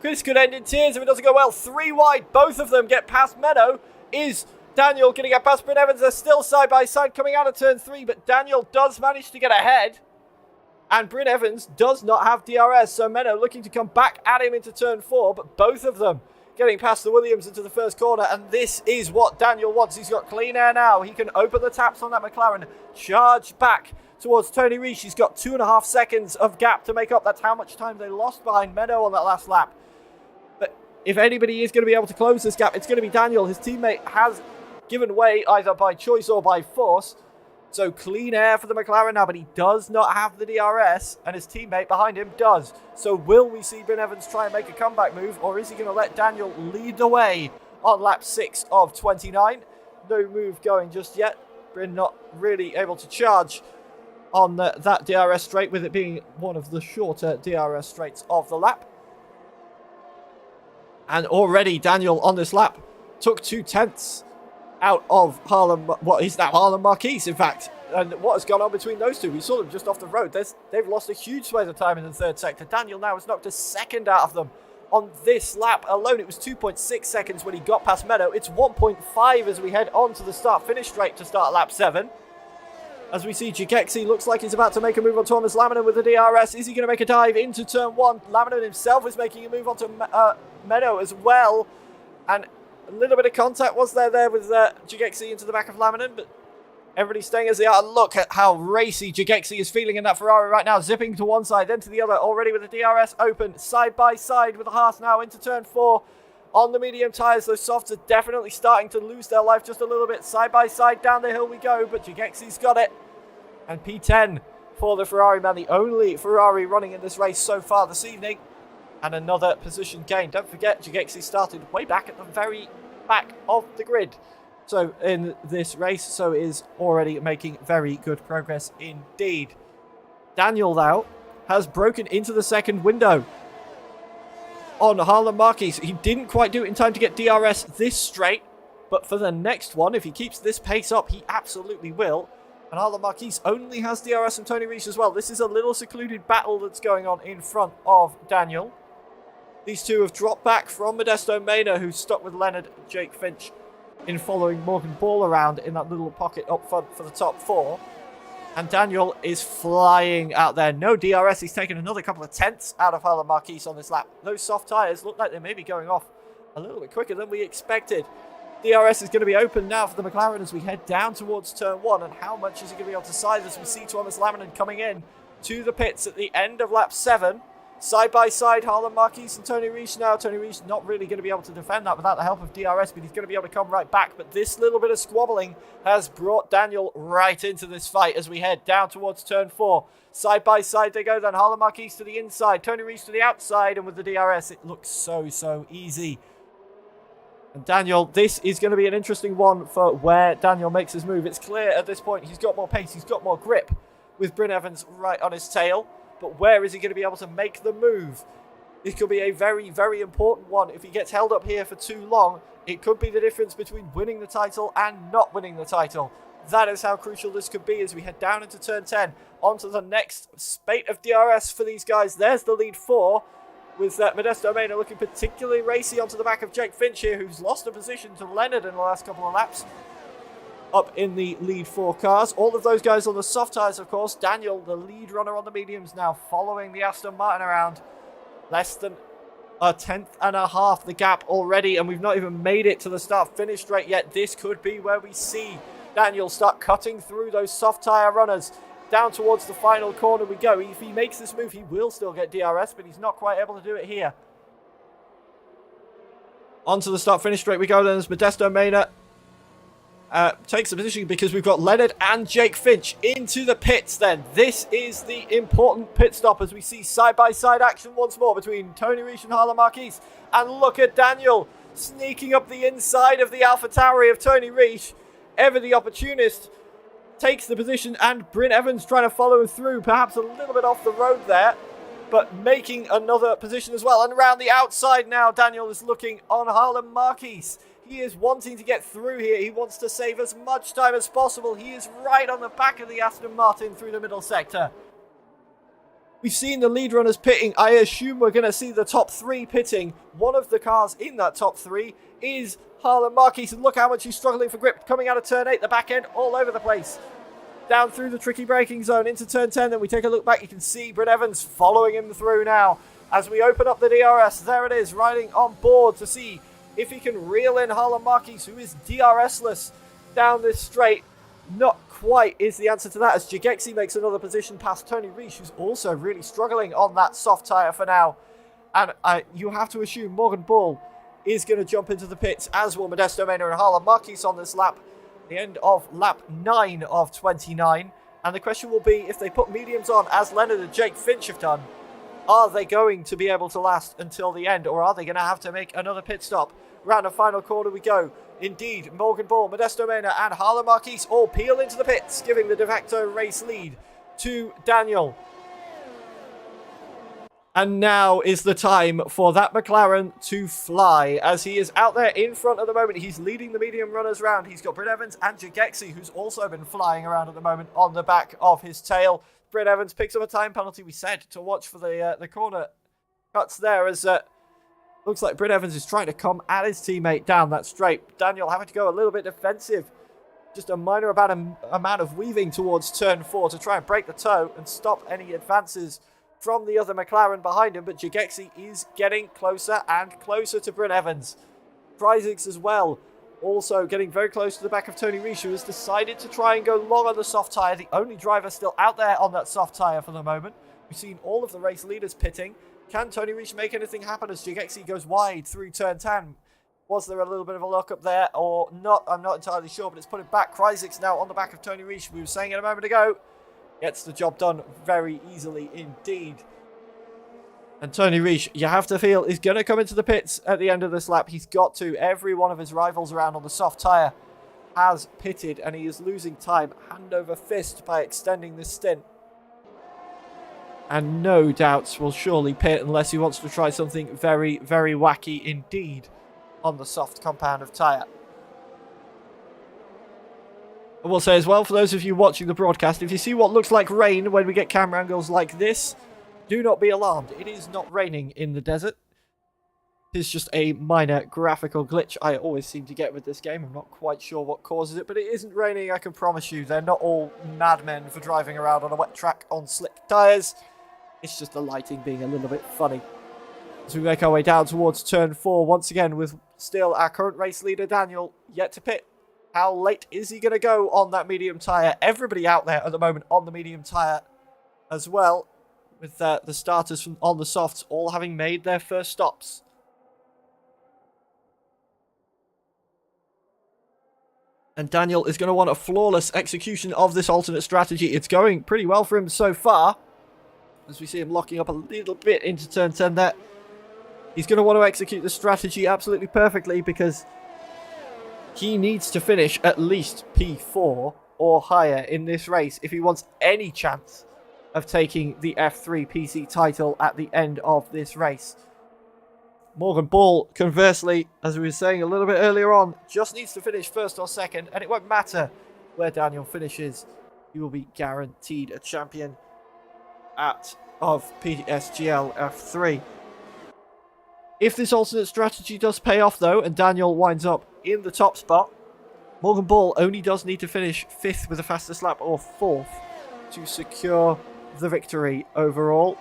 This could end in tears if it doesn't go well. 3 wide, both of them get past Menno. Is Daniel going to get past Bryn Evans? They're still side by side coming out of turn 3, but Daniel does manage to get ahead. And Bryn Evans does not have DRS, so Menno looking to come back at him into turn 4, but both of them getting past the Williams into the first corner, and this is what Daniel wants. He's got clean air now. He can open the taps on that McLaren, charge back towards Tony Rees. He's got 2.5 seconds of gap to make up. That's how much time they lost behind Menno on that last lap. But if anybody is going to be able to close this gap, it's going to be Daniel. His teammate has given way either by choice or by force. So clean air for the McLaren now, but he does not have the DRS, and his teammate behind him does. So will we see Bryn Evans try and make a comeback move, or is he going to let Daniel lead the way on lap 6 of 29? No move going just yet. Bryn not really able to charge on that DRS straight, with it being one of the shorter DRS straights of the lap. And already Daniel on this lap took 2/10 out of Harlan, what is now Harlan Marquise, in fact. And what has gone on between those two? We saw them just off the road. They've lost a huge swathe of time in the third sector. Daniel now has knocked a second out of them on this lap alone. It was 2.6 seconds when he got past Menno. It's 1.5 as we head on to the start-finish straight to start lap 7. As we see Jigexi looks like he's about to make a move on Thomas Laminen with the DRS. Is he going to make a dive into turn 1? Laminen himself is making a move onto Menno as well. And a little bit of contact was there with Jigexi into the back of Laminen, but everybody's staying as they are. Look at how racy Jigexi is feeling in that Ferrari right now, zipping to one side, then to the other, already with the DRS open, side by side with the Haas now into turn 4. On the medium tyres, those softs are definitely starting to lose their life just a little bit. Side by side down the hill we go, but Jigexi's got it. And P10 for the Ferrari man, the only Ferrari running in this race so far this evening. And another position gain. Don't forget, Jigexi started way back at the very back of the grid. So in this race, so is already making very good progress indeed. Daniel now has broken into the second window on Harlan Marquise. He didn't quite do it in time to get DRS this straight, but for the next one, if he keeps this pace up, he absolutely will. And Harlan Marquise only has DRS from Tony Rees as well. This is a little secluded battle that's going on in front of Daniel. These two have dropped back from Modesto Mena, who's stuck with Leonard Jake Finch in following Morgan Ball around in that little pocket up front for the top 4. And Daniel is flying out there. No DRS. He's taken another couple of tenths out of Harlan Marquise on this lap. Those soft tyres look like they may be going off a little bit quicker than we expected. DRS is going to be open now for the McLaren as we head down towards turn 1. And how much is he going to be able to size as we see Thomas Laminen coming in to the pits at the end of lap 7. Side by side, Harlan Marquise and Tony Rees now. Tony Rees not really going to be able to defend that without the help of DRS, but he's going to be able to come right back. But this little bit of squabbling has brought Daniel right into this fight as we head down towards turn 4. Side by side they go then. Harlan Marquise to the inside, Tony Rees to the outside, and with the DRS, it looks so easy. And Daniel, this is going to be an interesting one for where Daniel makes his move. It's clear at this point he's got more pace, he's got more grip with Bryn Evans right on his tail. But where is he going to be able to make the move? This could be a very important one. If he gets held up here for too long, it could be the difference between winning the title and not winning the title. That is how crucial this could be as we head down into turn 10. Onto the next spate of DRS for these guys. There's the lead 4 with Modesto Mena looking particularly racy onto the back of Jake Finch here, who's lost a position to Leonard in the last couple of laps. Up in the lead 4 cars. All of those guys on the soft tyres, of course. Daniel, the lead runner on the mediums now, following the Aston Martin around. Less than a tenth and a half the gap already, and we've not even made it to the start-finish straight yet. This could be where we see Daniel start cutting through those soft tyre runners. Down towards the final corner we go. If he makes this move, he will still get DRS, but he's not quite able to do it here. Onto the start-finish straight we go then as Modesto Mena takes the position because we've got Leonard and Jake Finch into the pits then. This is the important pit stop as we see side-by-side action once more between Tony Reich and Harlan Marquez. And look at Daniel sneaking up the inside of the AlphaTauri of Tony Reich. Ever the opportunist takes the position and Bryn Evans trying to follow him through, perhaps a little bit off the road there, but making another position as well. And around the outside now, Daniel is looking on Harlan Marquez. He is wanting to get through here. He wants to save as much time as possible. He is right on the back of the Aston Martin through the middle sector. We've seen the lead runners pitting. I assume we're going to see the top three pitting. One of the cars in that top three is Harlan Marquez. And look how much he's struggling for grip. Coming out of turn 8, the back end all over the place. Down through the tricky braking zone into turn 10. Then we take a look back. You can see Bryn Evans following him through now. As we open up the DRS, there it is, riding on board to see if he can reel in Harlan Marquez, who is DRS-less down this straight. Not quite is the answer to that, as Jagexi makes another position past Tony Reich, who's also really struggling on that soft tyre for now. And you have to assume Morgan Ball is going to jump into the pits, as will Modesto Mena and Harlan Marquez on this lap. The end of lap 9 of 29. And the question will be, if they put mediums on, as Leonard and Jake Finch have done, are they going to be able to last until the end, or are they going to have to make another pit stop? Round the final corner we go. Indeed, Morgan Ball, Modesto Mena and Harlan Marquez all peel into the pits, giving the de facto race lead to Daniel. And now is the time for that McLaren to fly, as he is out there in front at the moment. He's leading the medium runners round. He's got Bryn Evans and Jagexi, who's also been flying around at the moment on the back of his tail. Bryn Evans picks up a time penalty. We said to watch for the corner cuts there, as looks like Bryn Evans is trying to come at his teammate down that straight. Daniel having to go a little bit defensive. Just a minor amount of weaving towards turn 4 to try and break the toe and stop any advances from the other McLaren behind him. But Jagexi is getting closer and closer to Bryn Evans. Kreisig as well, also getting very close to the back of Tony Reich, who has decided to try and go long on the soft tyre. The only driver still out there on that soft tyre for the moment. We've seen all of the race leaders pitting. Can Tony Reich make anything happen as Jagexi goes wide through turn 10? Was there a little bit of a lock up there or not? I'm not entirely sure, but it's put it back. Kreisig now on the back of Tony Reich. We were saying it a moment ago. Gets the job done very easily indeed. And Tony Reich, you have to feel, is going to come into the pits at the end of this lap. He's got to. Every one of his rivals around on the soft tyre has pitted, and he is losing time hand over fist by extending this stint. And no doubts will surely pit unless he wants to try something very, very wacky indeed on the soft compound of tyre. I will say as well, for those of you watching the broadcast, if you see what looks like rain when we get camera angles like this, do not be alarmed. It is not raining in the desert. It is just a minor graphical glitch I always seem to get with this game. I'm not quite sure what causes it, but it isn't raining, I can promise you. They're not all madmen for driving around on a wet track on slick tyres. It's just the lighting being a little bit funny. As we make our way down towards turn 4, once again with still our current race leader, Daniel, yet to pit. How late is he going to go on that medium tyre? Everybody out there at the moment on the medium tyre as well, with the starters from on the softs all having made their first stops. And Daniel is going to want a flawless execution of this alternate strategy. It's going pretty well for him so far, as we see him locking up a little bit into turn 10 there. He's going to want to execute the strategy absolutely perfectly, because he needs to finish at least P4 or higher in this race if he wants any chance of taking the F3 PC title at the end of this race. Morgan Ball, conversely, as we were saying a little bit earlier on, just needs to finish first or second, and it won't matter where Daniel finishes. He will be guaranteed a champion of PSGL F3. If this alternate strategy does pay off, though, and Daniel winds up in the top spot, Morgan Ball only does need to finish 5th with the fastest lap or 4th to secure the victory overall.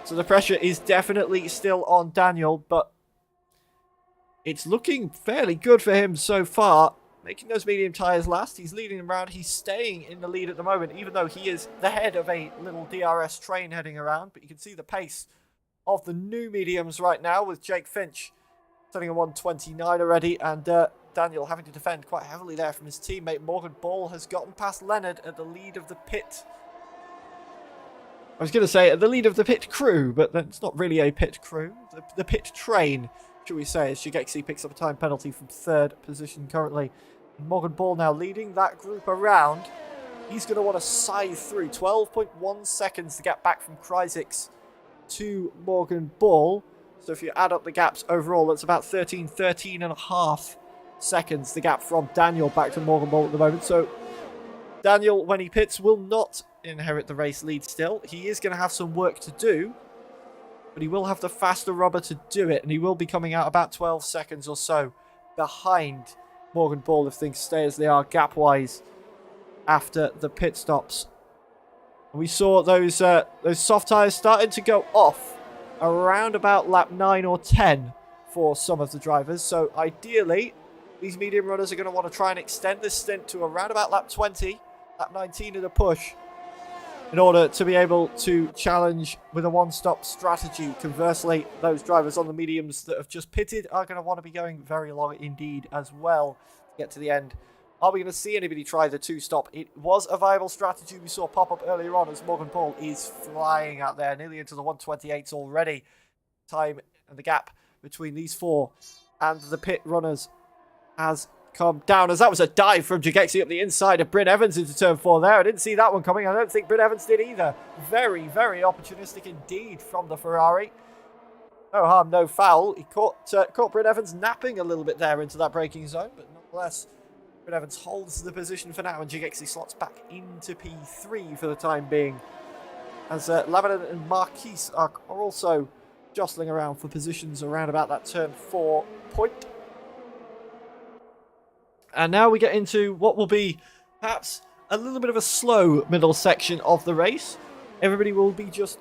So the pressure is definitely still on Daniel, but it's looking fairly good for him so far. Making those medium tyres last, he's leading them around. He's staying in the lead at the moment, even though he is the head of a little DRS train heading around. But you can see the pace of the new mediums right now, with Jake Finch Turning a 129 already, and Daniel having to defend quite heavily there from his teammate. Morgan Ball has gotten past Leonard at the lead of the pit. I was going to say at the lead of the pit crew, but that's not really a pit crew. The pit train, should we say, as Shigexi picks up a time penalty from 3rd position currently. Morgan Ball now leading that group around. He's going to want to scythe through. 12.1 seconds to get back from Kryzix to Morgan Ball. So if you add up the gaps overall, that's about 13 and a half seconds, the gap from Daniel back to Morgan Ball at the moment. So Daniel, when he pits, will not inherit the race lead still. He is going to have some work to do, but he will have the faster rubber to do it, and he will be coming out about 12 seconds or so behind Morgan Ball if things stay as they are gap-wise after the pit stops. We saw those soft tyres starting to go off around about lap 9 or 10 for some of the drivers. So ideally, these medium runners are going to want to try and extend this stint to around about lap 20, lap 19 at a push, in order to be able to challenge with a one-stop strategy. Conversely, those drivers on the mediums that have just pitted are going to want to be going very long indeed as well to get to the end. Are we going to see anybody try the two-stop? It was a viable strategy we saw pop up earlier on as Morgan Paul is flying out there, nearly into the 128s already. Time and the gap between these four and the pit runners has come down, as that was a dive from Jagexi up the inside of Bryn Evans into turn 4 there. I didn't see that one coming. I don't think Bryn Evans did either. Very, very opportunistic indeed from the Ferrari. No harm, no foul. He caught Bryn Evans napping a little bit there into that braking zone, but nonetheless, Bryn Evans holds the position for now, and Jagexi slots back into P3 for the time being, as Lamarin and Marquise are also jostling around for positions around about that turn 4 point. And now we get into what will be perhaps a little bit of a slow middle section of the race. Everybody will be just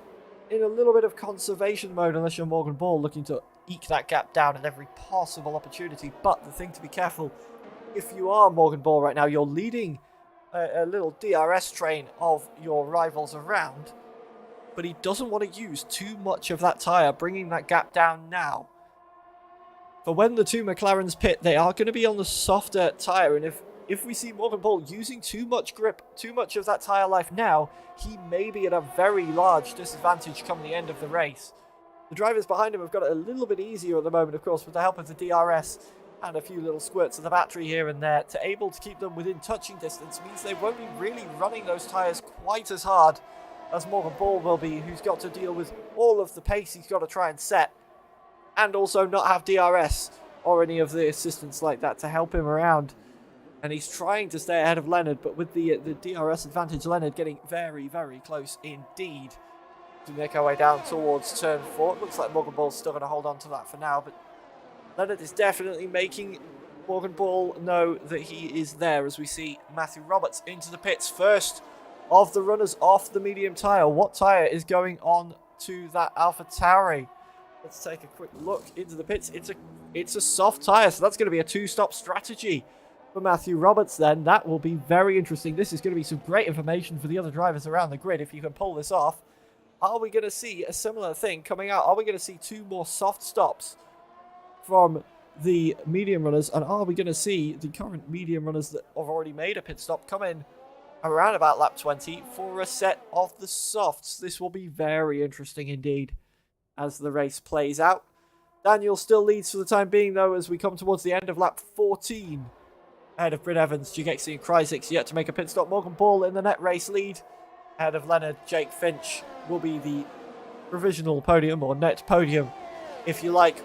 in a little bit of conservation mode unless you're Morgan Ball looking to eke that gap down at every possible opportunity. But the thing to be careful, if you are Morgan Ball right now, you're leading a little DRS train of your rivals around. But he doesn't want to use too much of that tyre, bringing that gap down now. For when the two McLarens pit, they are going to be on the softer tyre, and if we see Morgan Ball using too much grip, too much of that tyre life now, he may be at a very large disadvantage come the end of the race. The drivers behind him have got it a little bit easier at the moment, of course, with the help of the DRS and a few little squirts of the battery here and there. To able to keep them within touching distance means they won't be really running those tyres quite as hard as Morgan Ball will be, who's got to deal with all of the pace he's got to try and set, and also not have DRS or any of the assistance like that to help him around. And he's trying to stay ahead of Leonard, but with the DRS advantage, Leonard getting very, very close indeed to make our way down towards turn 4. It looks like Morgan Ball's still going to hold on to that for now, but Leonard is definitely making Morgan Ball know that he is there, as we see Matthew Roberts into the pits. First of the runners off the medium tyre. What tyre is going on to that AlphaTauri? Let's take a quick look into the pits. It's a soft tyre, so that's going to be a two-stop strategy for Matthew Roberts then. That will be very interesting. This is going to be some great information for the other drivers around the grid if you can pull this off. Are we going to see a similar thing coming out? Are we going to see two more soft stops from the medium runners? And are we going to see the current medium runners that have already made a pit stop come in around about lap 20 for a set of the softs? This will be very interesting indeed as the race plays out. Daniel still leads for the time being, though, as we come towards the end of lap 14. Ahead of Bryn Evans, Jagexi and Kryzix yet to make a pit stop. Morgan Ball in the net race lead. Ahead of Leonard, Jake Finch will be the provisional podium, or net podium, if you like,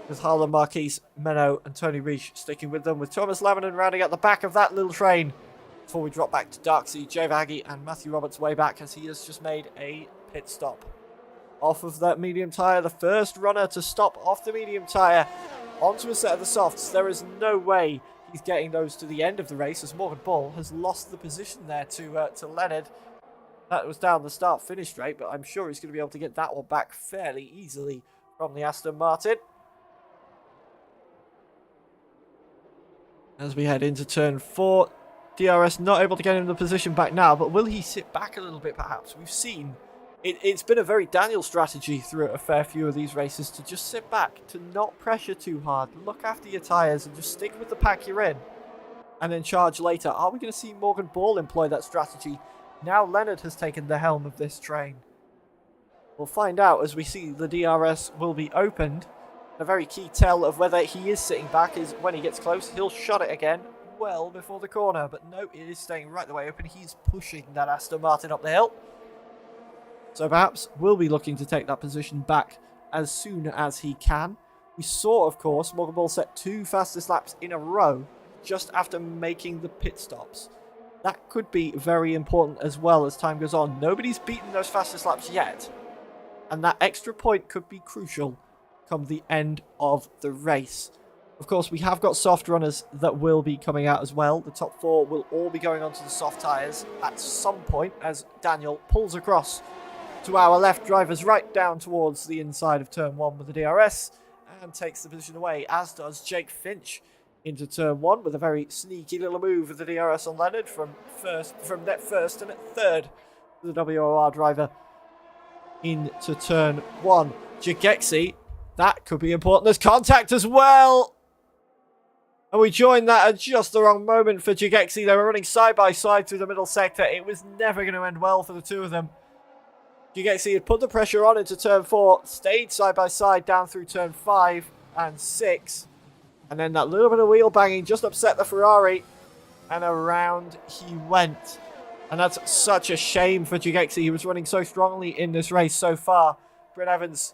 with Harlan Marquise, Menno and Tony Reich sticking with them, with Thomas Lamanen rounding out the back of that little train before we drop back to Darksea, Jay Vaggy and Matthew Roberts way back as he has just made a pit stop off of that medium tyre. The first runner to stop off the medium tyre onto a set of the softs. There is no way he's getting those to the end of the race, as Morgan Ball has lost the position there to Leonard. That was down the start-finish straight, but I'm sure he's going to be able to get that one back fairly easily from the Aston Martin. As we head into turn 4, DRS not able to get him the position back now, but will he sit back a little bit perhaps? We've seen It's been a very Daniel strategy through a fair few of these races to just sit back, to not pressure too hard, look after your tyres and just stick with the pack you're in and then charge later. Are we going to see Morgan Ball employ that strategy? Now Leonard has taken the helm of this train. We'll find out as we see the DRS will be opened. A very key tell of whether he is sitting back is when he gets close, he'll shut it again well before the corner. But no, it is staying right the way open. He's pushing that Aston Martin up the hill. So perhaps we'll be looking to take that position back as soon as he can. We saw, of course, Morgan Ball set 2 fastest laps in a row just after making the pit stops. That could be very important as well as time goes on. Nobody's beaten those fastest laps yet. And that extra point could be crucial come the end of the race. Of course, we have got soft runners that will be coming out as well. The top 4 will all be going onto the soft tyres at some point as Daniel pulls across to our left, drivers right down towards the inside of turn 1 with the DRS and takes the position away, as does Jake Finch into turn 1 with a very sneaky little move with the DRS on Leonard from net first and at third with the WOR driver into turn 1. Jagexi, that could be important. There's contact as well. And we joined that at just the wrong moment for Jagexi. They were running side by side through the middle sector. It was never going to end well for the two of them. Jagexi had put the pressure on into turn 4, stayed side by side down through turn 5 and 6. And then that little bit of wheel banging just upset the Ferrari. And around he went. And that's such a shame for Jagexi. He was running so strongly in this race so far. Bryn Evans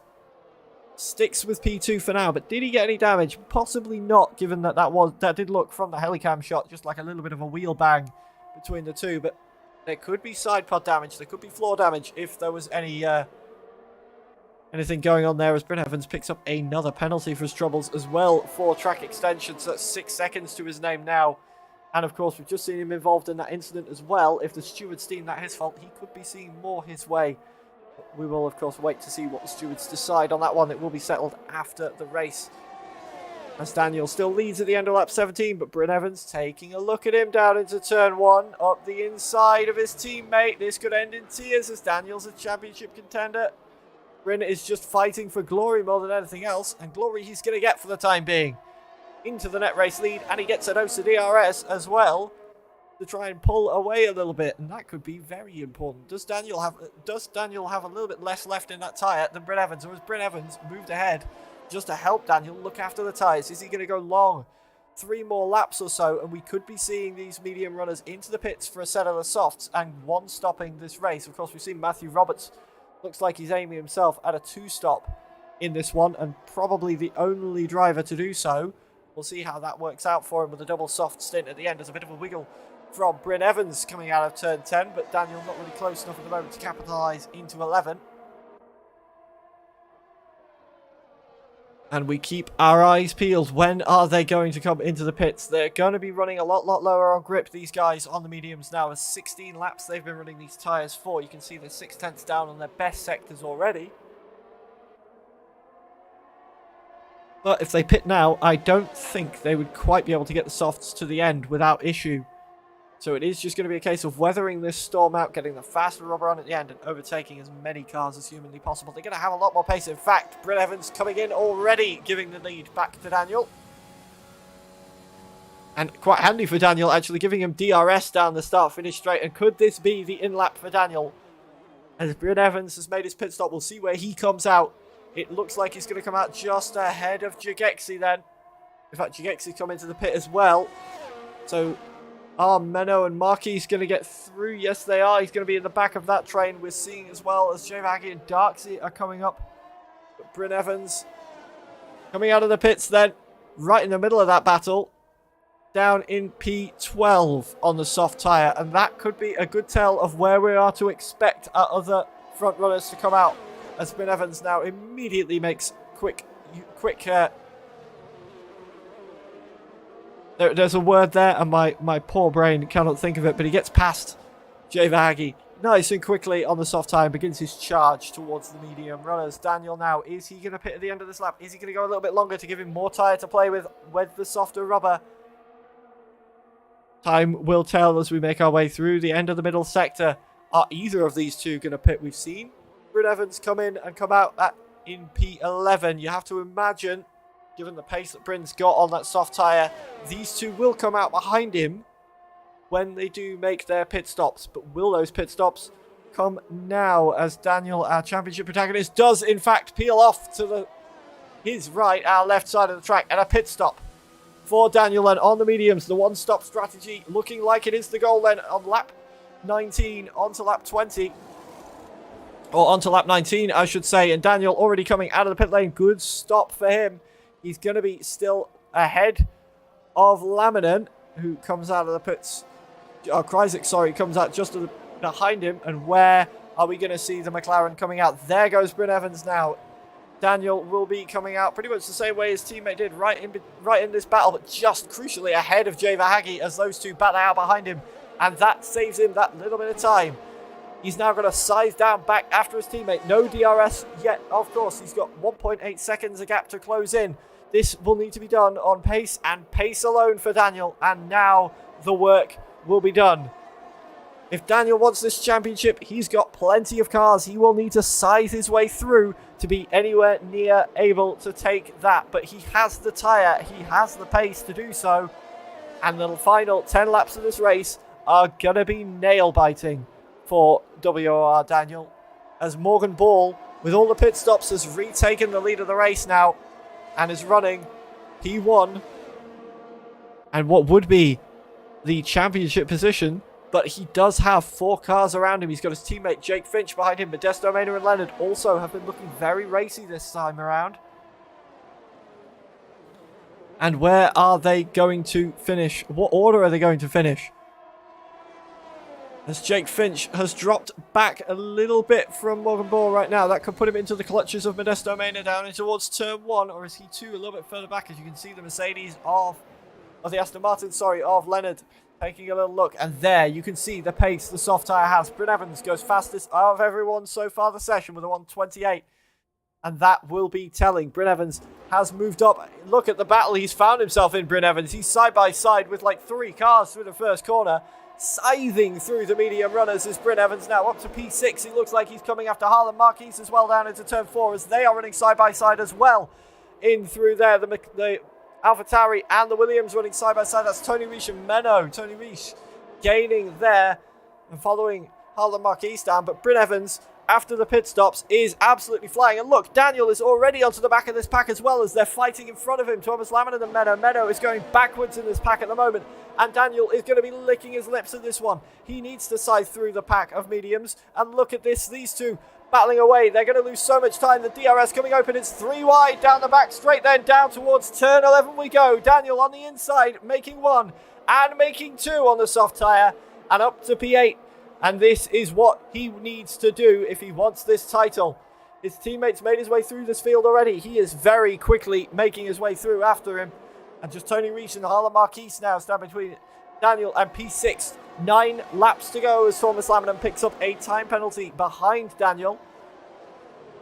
sticks with P2 for now, but did he get any damage? Possibly not, given that that did look from the helicam shot just like a little bit of a wheel bang between the two. But there could be side pod damage, there could be floor damage if there was anything going on there, as Bryn Evans picks up another penalty for his troubles as well for track extension. So that's 6 seconds to his name now. And of course, we've just seen him involved in that incident as well. If the stewards deem that his fault, he could be seeing more his way. We will, of course, wait to see what the stewards decide on that one. It will be settled after the race. As Daniel still leads at the end of lap 17, but Bryn Evans taking a look at him down into turn 1, up the inside of his teammate. This could end in tears as Daniel's a championship contender. Bryn is just fighting for glory more than anything else, and glory he's going to get for the time being. Into the net race lead, and he gets a dose of DRS as well to try and pull away a little bit, and that could be very important. Does Daniel have a little bit less left in that tyre than Bryn Evans, or has Bryn Evans moved ahead just to help Daniel look after the tyres? Is he going to go long? 3 more laps or so, and we could be seeing these medium runners into the pits for a set of the softs and one stopping this race. Of course, we've seen Matthew Roberts. Looks like he's aiming himself at a 2-stop in this one, and probably the only driver to do so. We'll see how that works out for him with a double soft stint at the end. There's a bit of a wiggle from Bryn Evans coming out of turn 10, but Daniel not really close enough at the moment to capitalise into 11. And we keep our eyes peeled. When are they going to come into the pits? They're going to be running a lot lower on grip, these guys on the mediums now. As 16 laps they've been running these tyres for. You can see they're 6/10 down on their best sectors already. But if they pit now, I don't think they would quite be able to get the softs to the end without issue. So it is just going to be a case of weathering this storm out, getting the faster rubber on at the end, and overtaking as many cars as humanly possible. They're going to have a lot more pace. In fact, Bryn Evans coming in already, giving the lead back to Daniel. And quite handy for Daniel, actually giving him DRS down the start-finish straight. And could this be the in-lap for Daniel? As Bryn Evans has made his pit stop, we'll see where he comes out. It looks like he's going to come out just ahead of Jagexi then. In fact, Jagexi come into the pit as well. So are Menno and Marquis going to get through? Yes, they are. He's going to be in the back of that train. We're seeing as well as Jay Vaggy and Darksy are coming up. But Bryn Evans coming out of the pits then, right in the middle of that battle, down in P12 on the soft tyre. And that could be a good tell of where we are to expect our other front runners to come out. As Bryn Evans now immediately makes quick. There's a word there, and my poor brain cannot think of it, but he gets past Jay Vaggy nice and quickly on the soft tyre and begins his charge towards the medium runners. Daniel now, is he going to pit at the end of this lap? Is he going to go a little bit longer to give him more tyre to play with the softer rubber? Time will tell as we make our way through the end of the middle sector. Are either of these two going to pit? We've seen Bryn Evans come in and come out in P11. You have to imagine, given the pace that Bryn's got on that soft tyre, these two will come out behind him when they do make their pit stops. But will those pit stops come now as Daniel, our championship protagonist, does in fact peel off to his right, our left side of the track, and a pit stop for Daniel then on the mediums. The one-stop strategy looking like it is the goal then on lap 19 onto lap 20. Or onto lap 19, I should say. And Daniel already coming out of the pit lane. Good stop for him. He's going to be still ahead of Laminen, who comes out of the pits. Kreisig, sorry, comes out just behind him. And where are we going to see the McLaren coming out? There goes Bryn Evans now. Daniel will be coming out pretty much the same way his teammate did right in this battle, but just crucially ahead of Jay Verhage as those two battle out behind him. And that saves him that little bit of time. He's now going to size down back after his teammate. No DRS yet, of course. He's got 1.8 seconds a gap to close in. This will need to be done on pace and pace alone for Daniel. And now the work will be done. If Daniel wants this championship, he's got plenty of cars. He will need to size his way through to be anywhere near able to take that. But he has the tyre. He has the pace to do so. And the final 10 laps of this race are going to be nail-biting for WOR Daniel, as Morgan Ball, with all the pit stops, has retaken the lead of the race now and is running P1 and what would be the championship position, but he does have 4 cars around him. He's got his teammate Jake Finch behind him. Modesto Mena and Leonard also have been looking very racy this time around. And where are they going to finish? What order are they going to finish? As Jake Finch has dropped back a little bit from Morgan Ball right now. That could put him into the clutches of Modesto Mena down in towards turn 1. Or is he 2 a little bit further back? As you can see the Mercedes of the Aston Martin, of Leonard taking a little look. And there you can see the pace the soft tyre has. Bryn Evans goes fastest of everyone so far the session with a 1:28. And that will be telling. Bryn Evans has moved up. Look at the battle he's found himself in, Bryn Evans. He's side by side with like 3 cars through the first corner. Scything through the medium runners is Bryn Evans now up to P6. It looks like he's coming after Harlan Marquis as well down into turn 4 as they are running side by side as well. In through there, the AlphaTauri and the Williams running side by side. That's Tony Reich and Menno. Tony Reich gaining there and following Harlan Marquis down. But Bryn Evans, after the pit stops, is absolutely flying. And look, Daniel is already onto the back of this pack as well as they're fighting in front of him. Thomas Laminen and Menno. Menno is going backwards in this pack at the moment. And Daniel is going to be licking his lips at this one. He needs to size through the pack of mediums. And look at this, these two battling away. They're going to lose so much time. The DRS coming open. It's 3 wide down the back straight, then down towards turn 11 we go. Daniel on the inside, making 1 and making 2 on the soft tyre. And up to P8. And this is what he needs to do if he wants this title. His teammates made his way through this field already. He is very quickly making his way through after him. And just Tony Reich and Harlan Marquis now stand between Daniel and P6. 9 laps to go as Thomas Laminen picks up a time penalty behind Daniel.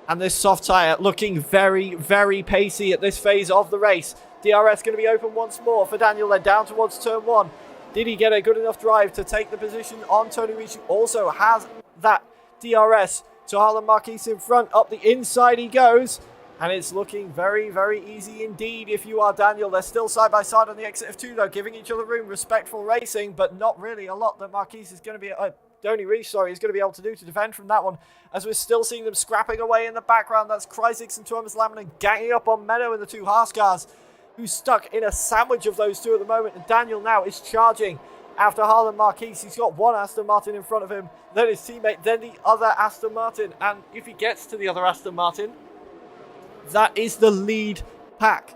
And this soft tyre looking very, very pacey at this phase of the race. DRS going to be open once more for Daniel then down towards turn 1. Did he get a good enough drive to take the position on Tony Reich, who also has that DRS to Harlan Marquis in front? Up the inside he goes. And it's looking very, very easy indeed if you are Daniel. They're still side by side on the exit of 2 though, giving each other room. Respectful racing, but not really a lot that Marquis is going to be... Tony Reich, is going to be able to do to defend from that one. As we're still seeing them scrapping away in the background. That's Kreisig and Thomas Laminen ganging up on Menno in the 2 Haas cars, who's stuck in a sandwich of those 2 at the moment. And Daniel now is charging after Harlan Marquis. He's got 1 Aston Martin in front of him, then his teammate, then the other Aston Martin. And if he gets to the other Aston Martin, that is the lead pack.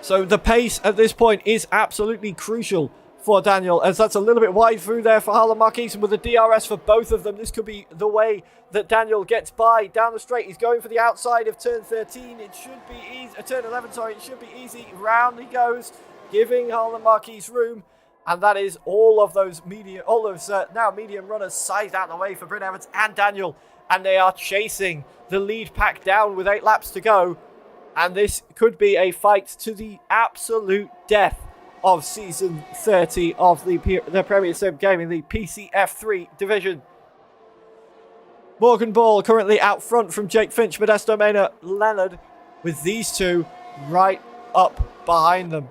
So the pace at this point is absolutely crucial for Daniel, as that's a little bit wide through there for Harlan Marquis, and with the DRS for both of them, this could be the way that Daniel gets by down the straight. He's going for the outside of turn 13. It should be easy. Turn 11, sorry. It should be easy. Round he goes, giving Harlan Marquis room. And that is all of those medium runners sized out the way for Bryn Evans and Daniel. And they are chasing the lead pack down with 8 laps to go. And this could be a fight to the absolute death of Season 30 of the Premier Sim Gaming League PCF3 division. Morgan Ball currently out front from Jake Finch, Modesto Mena, Leonard, with these two right up behind them.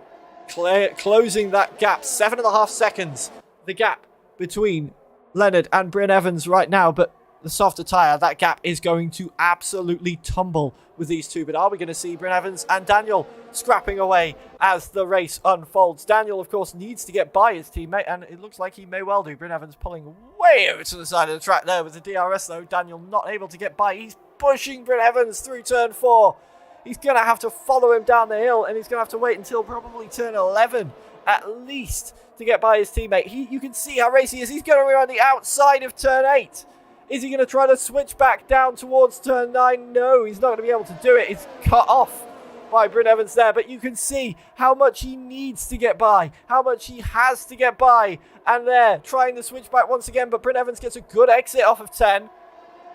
Closing that gap, 7.5 seconds, the gap between Leonard and Bryn Evans right now, but the softer tyre, that gap is going to absolutely tumble with these two. But are we going to see Bryn Evans and Daniel scrapping away as the race unfolds? Daniel, of course, needs to get by his teammate, and it looks like he may well do. Bryn Evans pulling way over to the side of the track there with the DRS, though. Daniel not able to get by. He's pushing Bryn Evans through turn 4. He's going to have to follow him down the hill, and he's going to have to wait until probably turn 11 at least to get by his teammate. You can see how racy he is. He's going to be on the outside of turn 8. Is he going to try to switch back down towards turn 9? No, he's not going to be able to do it. It's cut off by Bryn Evans there, but you can see how much he needs to get by, how much he has to get by, and there, trying to switch back once again, but Bryn Evans gets a good exit off of 10,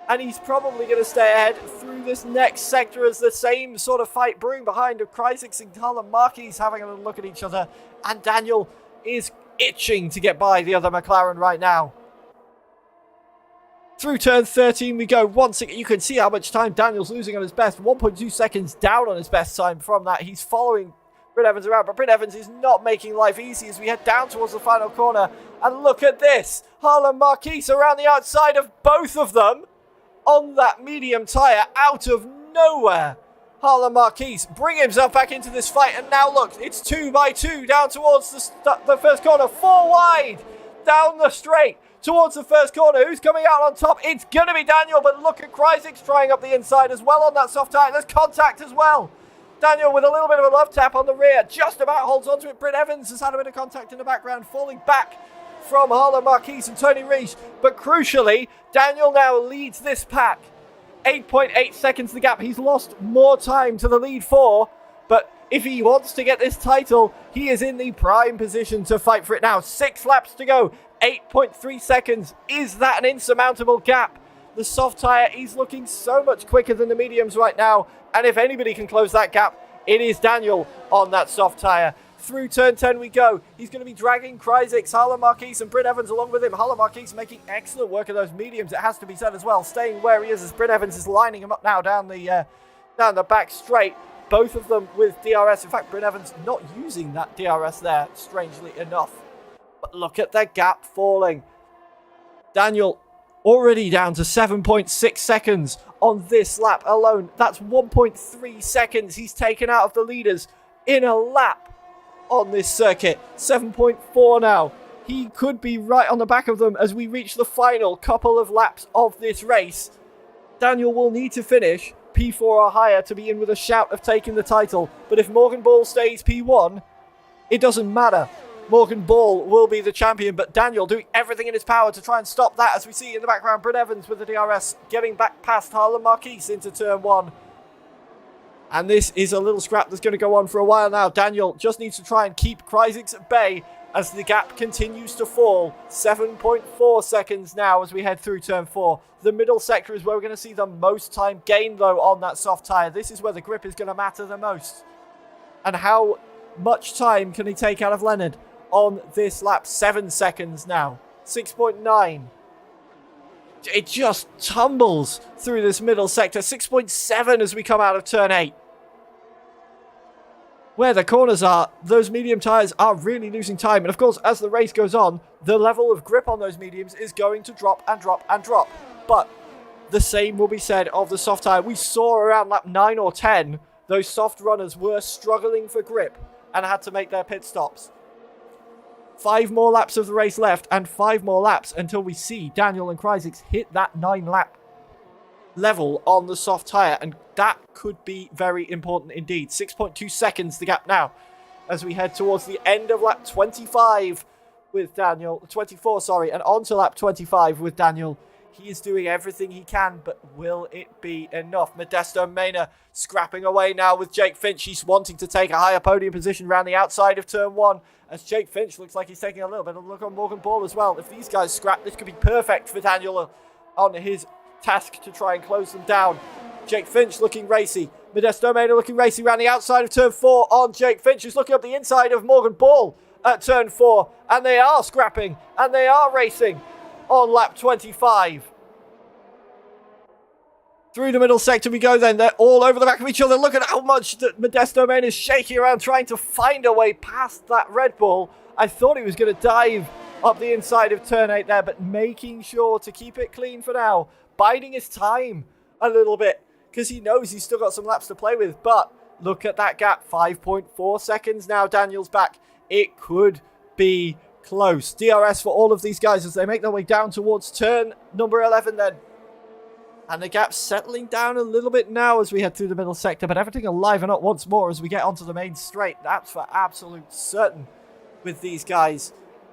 and he's probably going to stay ahead through this next sector as the same sort of fight brewing behind of Kreisig and Harlan Marquis having a little look at each other, and Daniel is itching to get by the other McLaren right now. Through turn 13 we go. Once again, you can see how much time Daniel's losing on his best. 1.2 seconds down on his best time from that. He's following Bryn Evans around, but Bryn Evans is not making life easy as we head down towards the final corner. And look at this. Harlan Marquis around the outside of both of them on that medium tyre out of nowhere. Harlan Marquis bringing himself back into this fight, and now look, it's 2 by 2 down towards the first corner. 4 wide down the straight towards the first corner. Who's coming out on top? It's going to be Daniel, but look at Kreisig trying up the inside as well on that soft tyre. There's contact as well. Daniel with a little bit of a love tap on the rear, just about holds onto it. Bryn Evans has had a bit of contact in the background, falling back from Harlan Marquis and Tony Rees. But crucially, Daniel now leads this pack. 8.8 seconds the gap. He's lost more time to the lead 4, but if he wants to get this title, he is in the prime position to fight for it now. 6 laps to go. 8.3 seconds. Is that an insurmountable gap? The soft tyre is looking so much quicker than the mediums right now. And if anybody can close that gap, it is Daniel on that soft tyre. Through turn 10 we go. He's going to be dragging Kreisig, Harlan Marquis and Bryn Evans along with him. Harlan Marquis making excellent work of those mediums, it has to be said as well. Staying where he is as Bryn Evans is lining him up now down the back straight. Both of them with DRS. In fact, Bryn Evans not using that DRS there, strangely enough. But look at the gap falling. Daniel already down to 7.6 seconds on this lap alone. That's 1.3 seconds he's taken out of the leaders in a lap on this circuit. 7.4 now. He could be right on the back of them as we reach the final couple of laps of this race. Daniel will need to finish P4 or higher to be in with a shout of taking the title. But if Morgan Ball stays P1, it doesn't matter. Morgan Ball will be the champion, but Daniel doing everything in his power to try and stop that, as we see in the background Bryn Evans with the DRS getting back past Harlan Marquis into turn 1. And this is a little scrap that's going to go on for a while now. Daniel just needs to try and keep Kreisig at bay as the gap continues to fall. 7.4 seconds now as we head through turn 4. The middle sector is where we're going to see the most time gained, though, on that soft tyre. This is where the grip is going to matter the most. And how much time can he take out of Leonard on this lap? 7 seconds now. 6.9. It just tumbles through this middle sector. 6.7 as we come out of turn 8. Where the corners are, those medium tyres are really losing time. And of course, as the race goes on, the level of grip on those mediums is going to drop and drop and drop. But the same will be said of the soft tyre. We saw around lap 9 or 10, those soft runners were struggling for grip and had to make their pit stops. 5 more laps of the race left, and 5 more laps until we see Daniel and Kreisig hit that 9 lap level on the soft tyre, and that could be very important indeed. 6.2 seconds the gap now as we head towards the end of lap 25 with Daniel, 24 sorry, and on to lap 25 with Daniel. He is doing everything he can, but will it be enough? Modesto Mena scrapping away now with Jake Finch. He's wanting to take a higher podium position around the outside of turn 1 as Jake Finch looks like he's taking a little bit of a look on Morgan Ball as well. If these guys scrap, this could be perfect for Daniel on his task to try and close them down. Jake Finch looking racy. Modesto Mena looking racy around the outside of turn 4 on Jake Finch, who's looking up the inside of Morgan Ball at turn 4. And they are scrapping and they are racing on lap 25. Through the middle sector we go then. They're all over the back of each other. Look at how much that Modesto Mena is shaking around trying to find a way past that Red Bull. I thought he was going to dive up the inside of turn 8 there, but making sure to keep it clean for now. Biding his time a little bit because he knows he's still got some laps to play with. But look at that gap. 5.4 seconds now. Daniel's back. It could be close. DRS for all of these guys as they make their way down towards turn number 11 then. And the gap's settling down a little bit now as we head through the middle sector. But everything will liven up once more as we get onto the main straight. That's for absolute certain with these guys.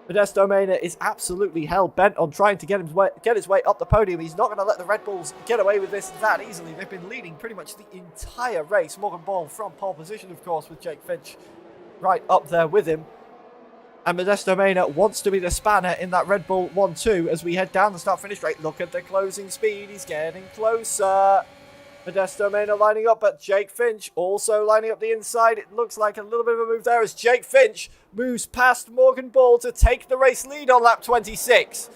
Modesto Mena is absolutely hell-bent on trying to get his way up the podium. He's not going to let the Red Bulls get away with this that easily. They've been leading pretty much the entire race. Morgan Ball from pole position, of course, with Jake Finch right up there with him. And Modesto Mena wants to be the spanner in that Red Bull 1-2 as we head down the start-finish straight. Look at the closing speed. He's getting closer. Modesto Mena lining up, but Jake Finch also lining up the inside. It looks like a little bit of a move there as Jake Finch moves past Morgan Ball to take the race lead on lap 26.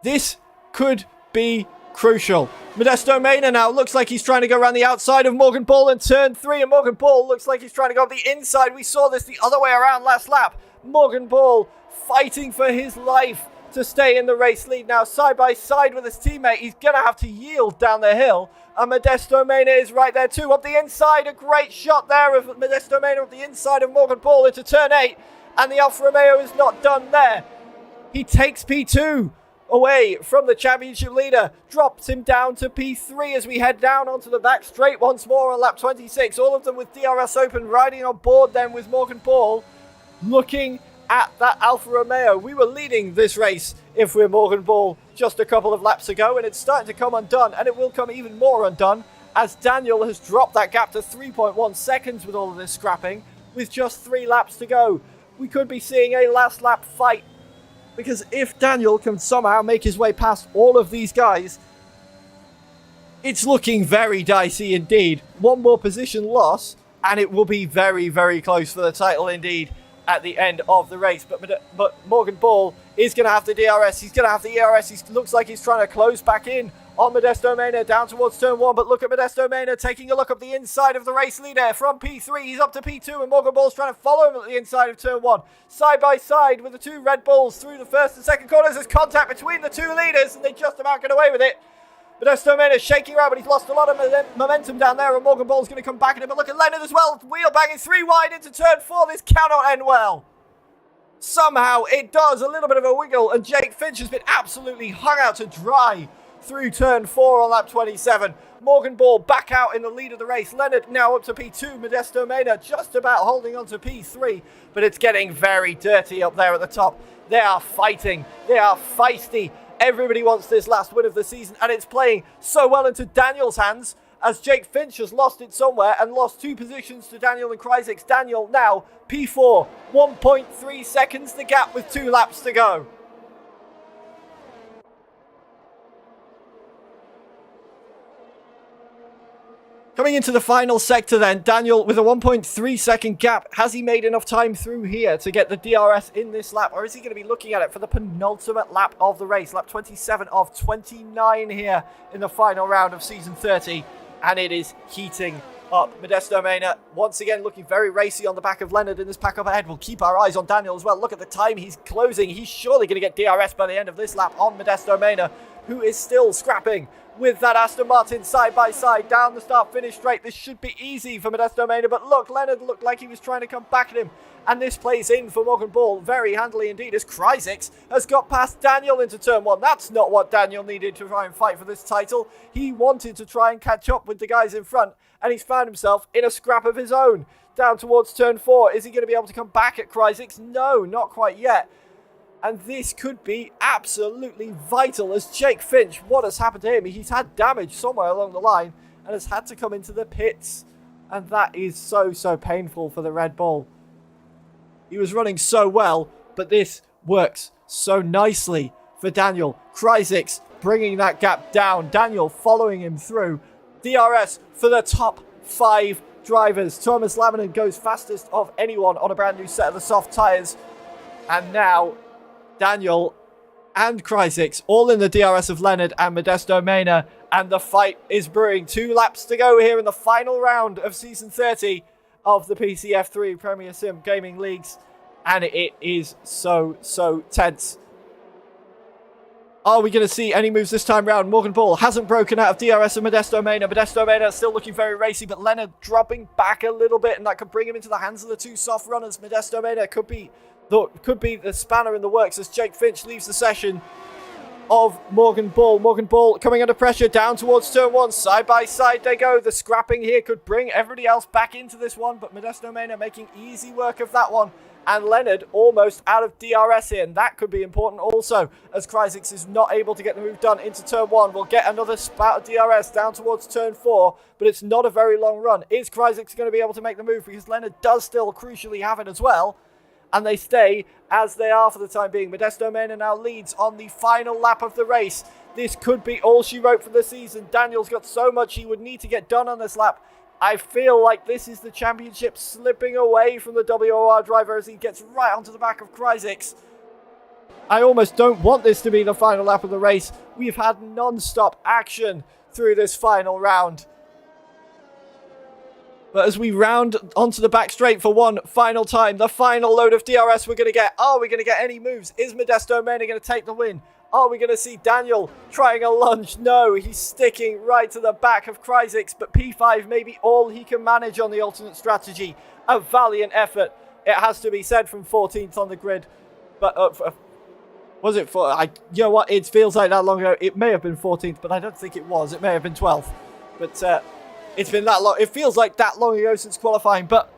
This could be crucial. Modesto Mena now looks like he's trying to go around the outside of Morgan Ball in turn 3, and Morgan Ball looks like he's trying to go up the inside. We saw this the other way around last lap. Morgan Ball fighting for his life to stay in the race lead now, side by side with his teammate. He's going to have to yield down the hill, and Modesto Mena is right there too. Up the inside, a great shot there of Modesto Mena up the inside of Morgan Ball into turn 8, and the Alfa Romeo is not done there. He takes P2 away from the championship leader, drops him down to P3 as we head down onto the back straight once more on lap 26. All of them with DRS open, riding on board then with Morgan Ball, looking at that Alfa Romeo. We were leading this race if we're Morgan Ball just a couple of laps ago, and it's starting to come undone, and it will come even more undone as Daniel has dropped that gap to 3.1 seconds with all of this scrapping with just 3 laps to go. We could be seeing a last lap fight, because if Daniel can somehow make his way past all of these guys, it's looking very dicey indeed. One more position loss, and it will be very, very close for the title indeed at the end of the race. But Morgan Ball is going to have the DRS. He's going to have the ERS. He looks like he's trying to close back in on Modesto Mena down towards turn 1. But look at Modesto Mena taking a look up the inside of the race leader from P3. He's up to P2, and Morgan Ball's trying to follow him at the inside of turn 1. Side by side with the 2 Red Bulls through the first and second corners. There's contact between the 2 leaders, and they just about get away with it. Modesto Mena shaking around, but he's lost a lot of momentum down there, and Morgan Ball's going to come back at him. But look at Leonard as well, wheel banging 3 wide into turn 4. This cannot end well. Somehow it does, a little bit of a wiggle, and Jake Finch has been absolutely hung out to dry through turn 4 on lap 27. Morgan Ball back out in the lead of the race. Leonard now up to P2. Modesto Mena just about holding on to P3, but it's getting very dirty up there at the top. They are fighting. They are feisty. Everybody wants this last win of the season, and it's playing so well into Daniel's hands as Jake Finch has lost it somewhere and lost 2 positions to Daniel and Kryzix. Daniel now P4, 1.3 seconds the gap with 2 laps to go. Coming into the final sector then, Daniel with a 1.3 second gap. Has he made enough time through here to get the DRS in this lap, or is he going to be looking at it for the penultimate lap of the race? Lap 27 of 29 here in the final round of season 30, and it is heating up. Modesto Mena once again looking very racy on the back of Leonard in this pack up ahead. We'll keep our eyes on Daniel as well. Look at the time he's closing. He's surely going to get DRS by the end of this lap on Modesto Mena, who is still scrapping with that Aston Martin side by side down the start-finish straight. This should be easy for Modesto Mena, but look, Leonard looked like he was trying to come back at him, and this plays in for Morgan Ball very handily indeed as Kryzix has got past Daniel into turn 1. That's not what Daniel needed to try and fight for this title. He wanted to try and catch up with the guys in front, and he's found himself in a scrap of his own down towards turn 4. Is he going to be able to come back at Kryzix? No, not quite yet. And this could be absolutely vital as Jake Finch, what has happened to him? He's had damage somewhere along the line and has had to come into the pits. And that is so, so painful for the Red Bull. He was running so well, but this works so nicely for Daniel. Kryzix bringing that gap down. Daniel following him through. DRS for the top 5 drivers. Thomas Laminen goes fastest of anyone on a brand new set of the soft tyres. And now Daniel and Krysics, all in the DRS of Leonard and Modesto Mena, and the fight is brewing. 2 laps to go here in the final round of Season 30 of the PCF3 Premier Sim Gaming Leagues, and it is so tense. Are we going to see any moves this time round? Morgan Ball hasn't broken out of DRS and Modesto Mena. Modesto Mena still looking very racy, but Leonard dropping back a little bit, and that could bring him into the hands of the 2 soft runners. Modesto Mena could be the spanner in the works as Jake Finch leaves the session of Morgan Ball. Morgan Ball coming under pressure down towards turn 1. Side by side they go. The scrapping here could bring everybody else back into this one, but Modesto Mena making easy work of that one. And Leonard almost out of DRS here, and that could be important also, as Krysics is not able to get the move done into turn 1. We'll get another spout of DRS down towards turn 4, but it's not a very long run. Is Krysics going to be able to make the move? Because Leonard does still crucially have it as well. And they stay as they are for the time being. Modesto Mena now leads on the final lap of the race. This could be all she wrote for the season. Daniel's got so much he would need to get done on this lap. I feel like this is the championship slipping away from the WOR driver as he gets right onto the back of Krysics. I almost don't want this to be the final lap of the race. We've had non-stop action through this final round. But as we round onto the back straight for one final time, the final load of DRS we're going to get. Are we going to get any moves? Is Modesto Mena going to take the win? Are we going to see Daniel trying a lunge? No, he's sticking right to the back of Krysics, but P5 may be all he can manage on the alternate strategy. A valiant effort, it has to be said, from 14th on the grid. But was it for? You know what? It feels like that long ago. It may have been 14th, but I don't think it was. It may have been 12th. But it's been that long. It feels like that long ago since qualifying. But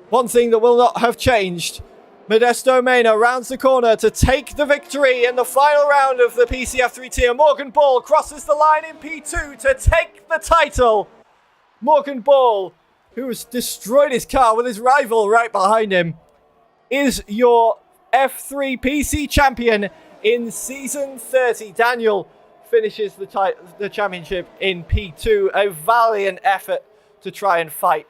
one thing that will not have changed. Modesto Mena rounds the corner to take the victory in the final round of the PCF3 tier. Morgan Ball crosses the line in P2 to take the title. Morgan Ball, who has destroyed his car with his rival right behind him, is your F3 PC champion in Season 30. Daniel finishes the championship in P2. A valiant effort to try and fight,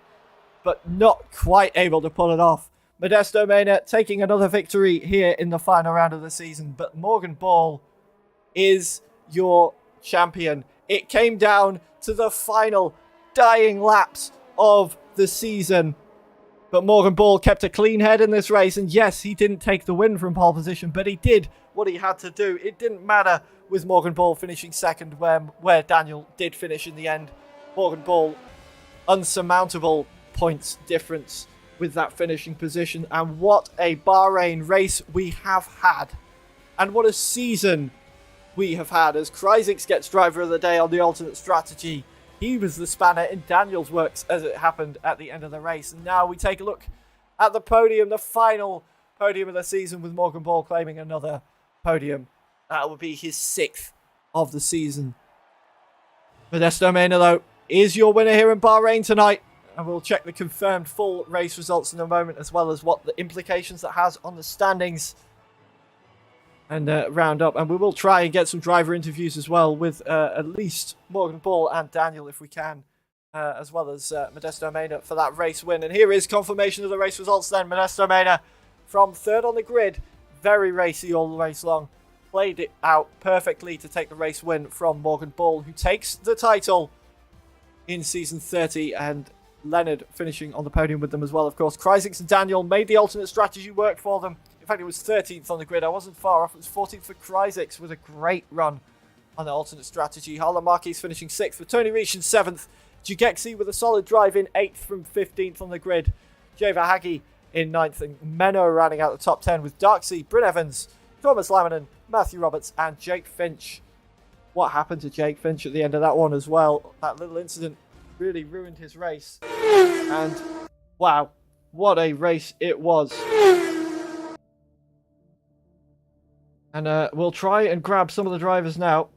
but not quite able to pull it off. Modesto Mena taking another victory here in the final round of the season, but Morgan Ball is your champion. It came down to the final dying laps of the season, but Morgan Ball kept a clean head in this race, and yes, he didn't take the win from pole position, but he did what he had to do. It didn't matter with Morgan Ball finishing second where Daniel did finish in the end. Morgan Ball, unsurmountable points difference with that finishing position, and what a Bahrain race we have had, and what a season we have had as Krysics gets driver of the day on the alternate strategy. He was the spanner in Daniel's works as it happened at the end of the race, and now we take a look at the podium, the final podium of the season, with Morgan Ball claiming another podium. That will be his 6th of the season. Modesto Mena, though, is your winner here in Bahrain tonight. And we'll check the confirmed full race results in a moment, as well as what the implications that has on the standings. And round up. And we will try and get some driver interviews as well with at least Morgan Ball and Daniel if we can. As well as Modesto Mena for that race win. And here is confirmation of the race results then. Modesto Mena from 3rd on the grid. Very racy all the race long. Played it out perfectly to take the race win from Morgan Ball, who takes the title in Season 30. And Leonard finishing on the podium with them as well, of course. Krysics and Daniel made the alternate strategy work for them. In fact, it was 13th on the grid. I wasn't far off. It was 14th for Krysics with a great run on the alternate strategy. Harlan Marquez finishing 6th, with Tony Reach in 7th. Jugexi with a solid drive in 8th from 15th on the grid. Jay Vahagi in 9th, and Menno rounding out the top 10 with Darksea, Bryn Evans, Thomas Lamanen, Matthew Roberts, and Jake Finch. What happened to Jake Finch at the end of that one as well? That little incident really ruined his race. And wow, what a race it was. And we'll try and grab some of the drivers now.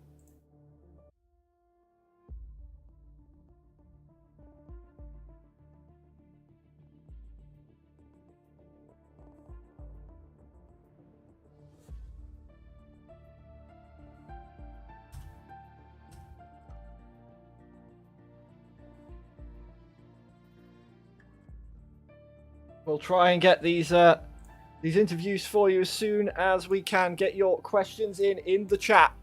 We'll try and get these these interviews for you as soon as we can. Get your questions in the chat.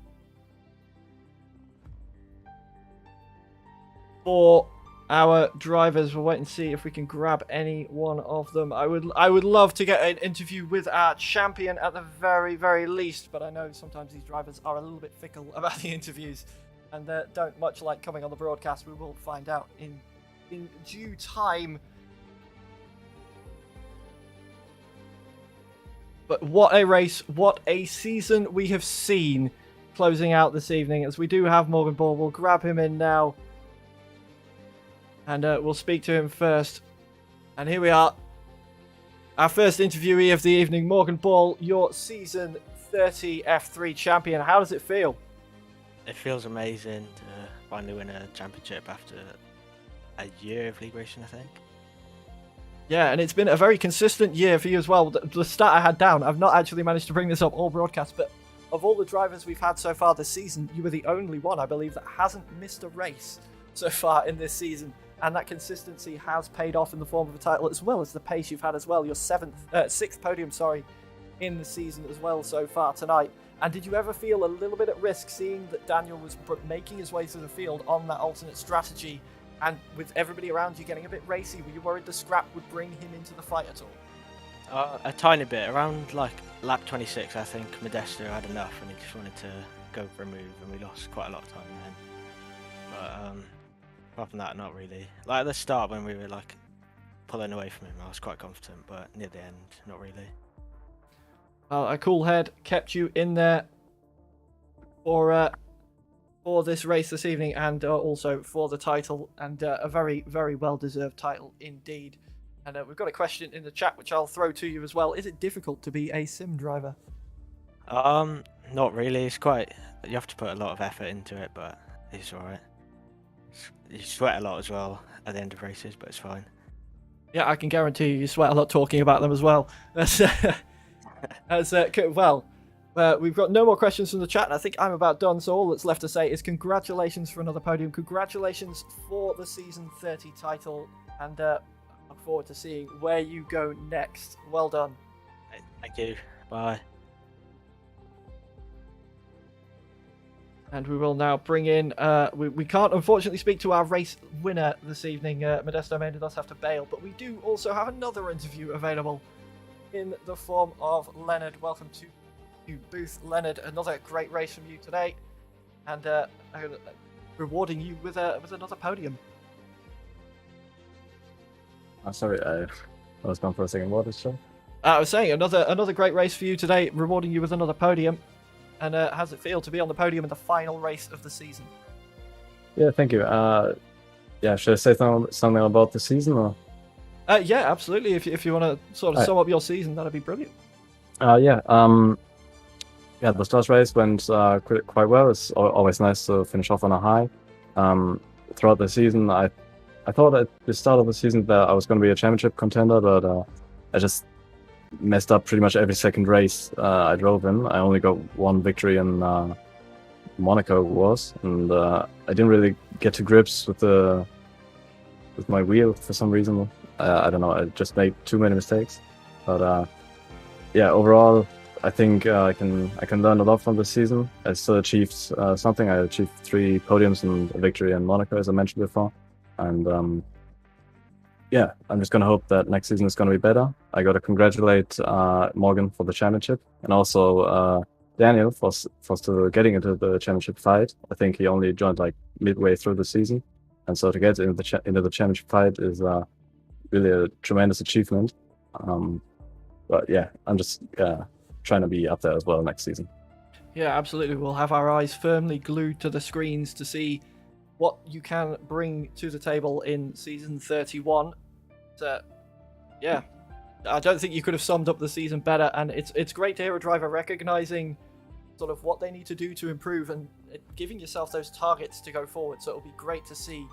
For our drivers, we'll wait and see if we can grab any one of them. I would love to get an interview with our champion at the very, very least, but I know sometimes these drivers are a little bit fickle about the interviews and don't much like coming on the broadcast. We will find out in due time. But what a race, what a season we have seen closing out this evening. As we do have Morgan Ball, we'll grab him in now. And we'll speak to him first. And here we are. Our first interviewee of the evening, Morgan Ball, your season 30 F3 champion. How does it feel? It feels amazing to finally win a championship after a year of league racing, I think. Yeah, and it's been a very consistent year for you as well. The stat I had down, I've not actually managed to bring this up all broadcast, but of all the drivers we've had so far this season, you were the only one, I believe, that hasn't missed a race so far in this season. And that consistency has paid off in the form of a title, as well as the pace you've had as well. Your sixth podium, in the season as well so far tonight. And did you ever feel a little bit at risk seeing that Daniel was making his way through the field on that alternate strategy, and with everybody around you getting a bit racy? Were you worried the scrap would bring him into the fight at all? A tiny bit. Around like lap 26, I think Modesto had enough and he just wanted to go for a move, and we lost quite a lot of time then. But apart from that, not really. Like at the start when we were like pulling away from him, I was quite confident, but near the end, not really. Well, a cool head kept you in there for this race this evening, and also for the title, and a very, very well-deserved title indeed. And we've got a question in the chat, which I'll throw to you as well. Is it difficult to be a sim driver? Not really. It's quite. You have to put a lot of effort into it, but it's alright. You sweat a lot as well at the end of races, but it's fine. Yeah, I can guarantee you sweat a lot talking about them as well. We've got no more questions from the chat, and I think I'm about done, so all that's left to say is congratulations for another podium, congratulations for the Season 30 title, and look forward to seeing where you go next. Well done. Thank you. Bye. And we will now bring in, we can't unfortunately speak to our race winner this evening. Modesto Mender does have to bail, but we do also have another interview available in the form of Leonard. Welcome to booth, Leonard. Another great race from you today, and rewarding you with another podium. Sorry, I was gone for a second. What is show? I was saying another great race for you today, rewarding you with another podium. And how does it feel to be on the podium in the final race of the season? Yeah, thank you. Yeah, should I say something about the season? Or? Yeah, absolutely. If you want to sort of sum up your season, that'd be brilliant. Yeah, the start race went quite well. It's always nice to finish off on a high. Throughout the season, I thought at the start of the season that I was going to be a championship contender, but I just messed up pretty much every second race I drove in. I only got one victory in Monaco and I didn't really get to grips with my wheel for some reason. I don't know, I just made too many mistakes. But yeah, overall, I think I can learn a lot from this season. I still achieved something. I achieved 3 podiums and a victory in Monaco, as I mentioned before. And yeah, I'm just going to hope that next season is going to be better. I got to congratulate Morgan for the championship, and also Daniel for still getting into the championship fight. I think he only joined like midway through the season, and so to get into the championship fight is really a tremendous achievement. But yeah, I'm just trying to be up there as well next season. Yeah, absolutely. We'll have our eyes firmly glued to the screens to see what you can bring to the table in season 31. Yeah, I don't think you could have summed up the season better, and it's great to hear a driver recognizing sort of what they need to do to improve and giving yourself those targets to go forward. So it'll be great to see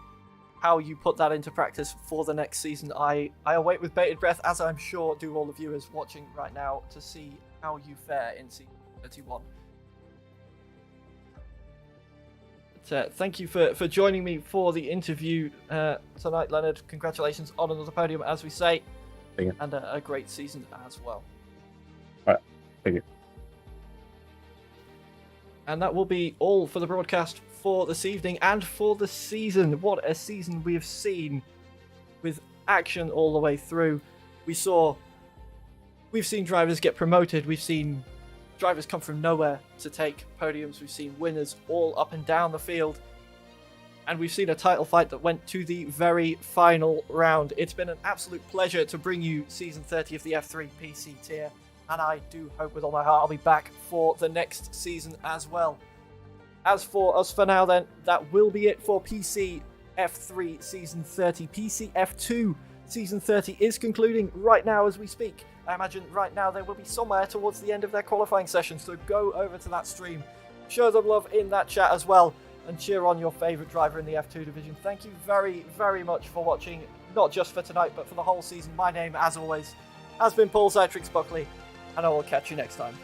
how you put that into practice for the next season. I await with bated breath, as I'm sure do all the viewers watching right now, to see how you fare in season 31. Thank you for joining me for the interview tonight, Leonard. Congratulations on another podium, as we say, and a great season as well. Thank you. And that will be all for the broadcast for this evening and for the season. What a season we have seen, with action all the way through. We've seen drivers get promoted. We've seen drivers come from nowhere to take podiums. We've seen winners all up and down the field. And we've seen a title fight that went to the very final round. It's been an absolute pleasure to bring you Season 30 of the F3 PC tier. And I do hope with all my heart I'll be back for the next season as well. As for us for now then, that will be it for PC F3 Season 30. PC F2 Season 30 is concluding right now as we speak. I imagine right now they will be somewhere towards the end of their qualifying session, so go over to that stream, show them love in that chat as well, and cheer on your favourite driver in the F2 division. Thank you very, very much for watching, not just for tonight, but for the whole season. My name, as always, has been Paul Zytrix Buckley, and I will catch you next time.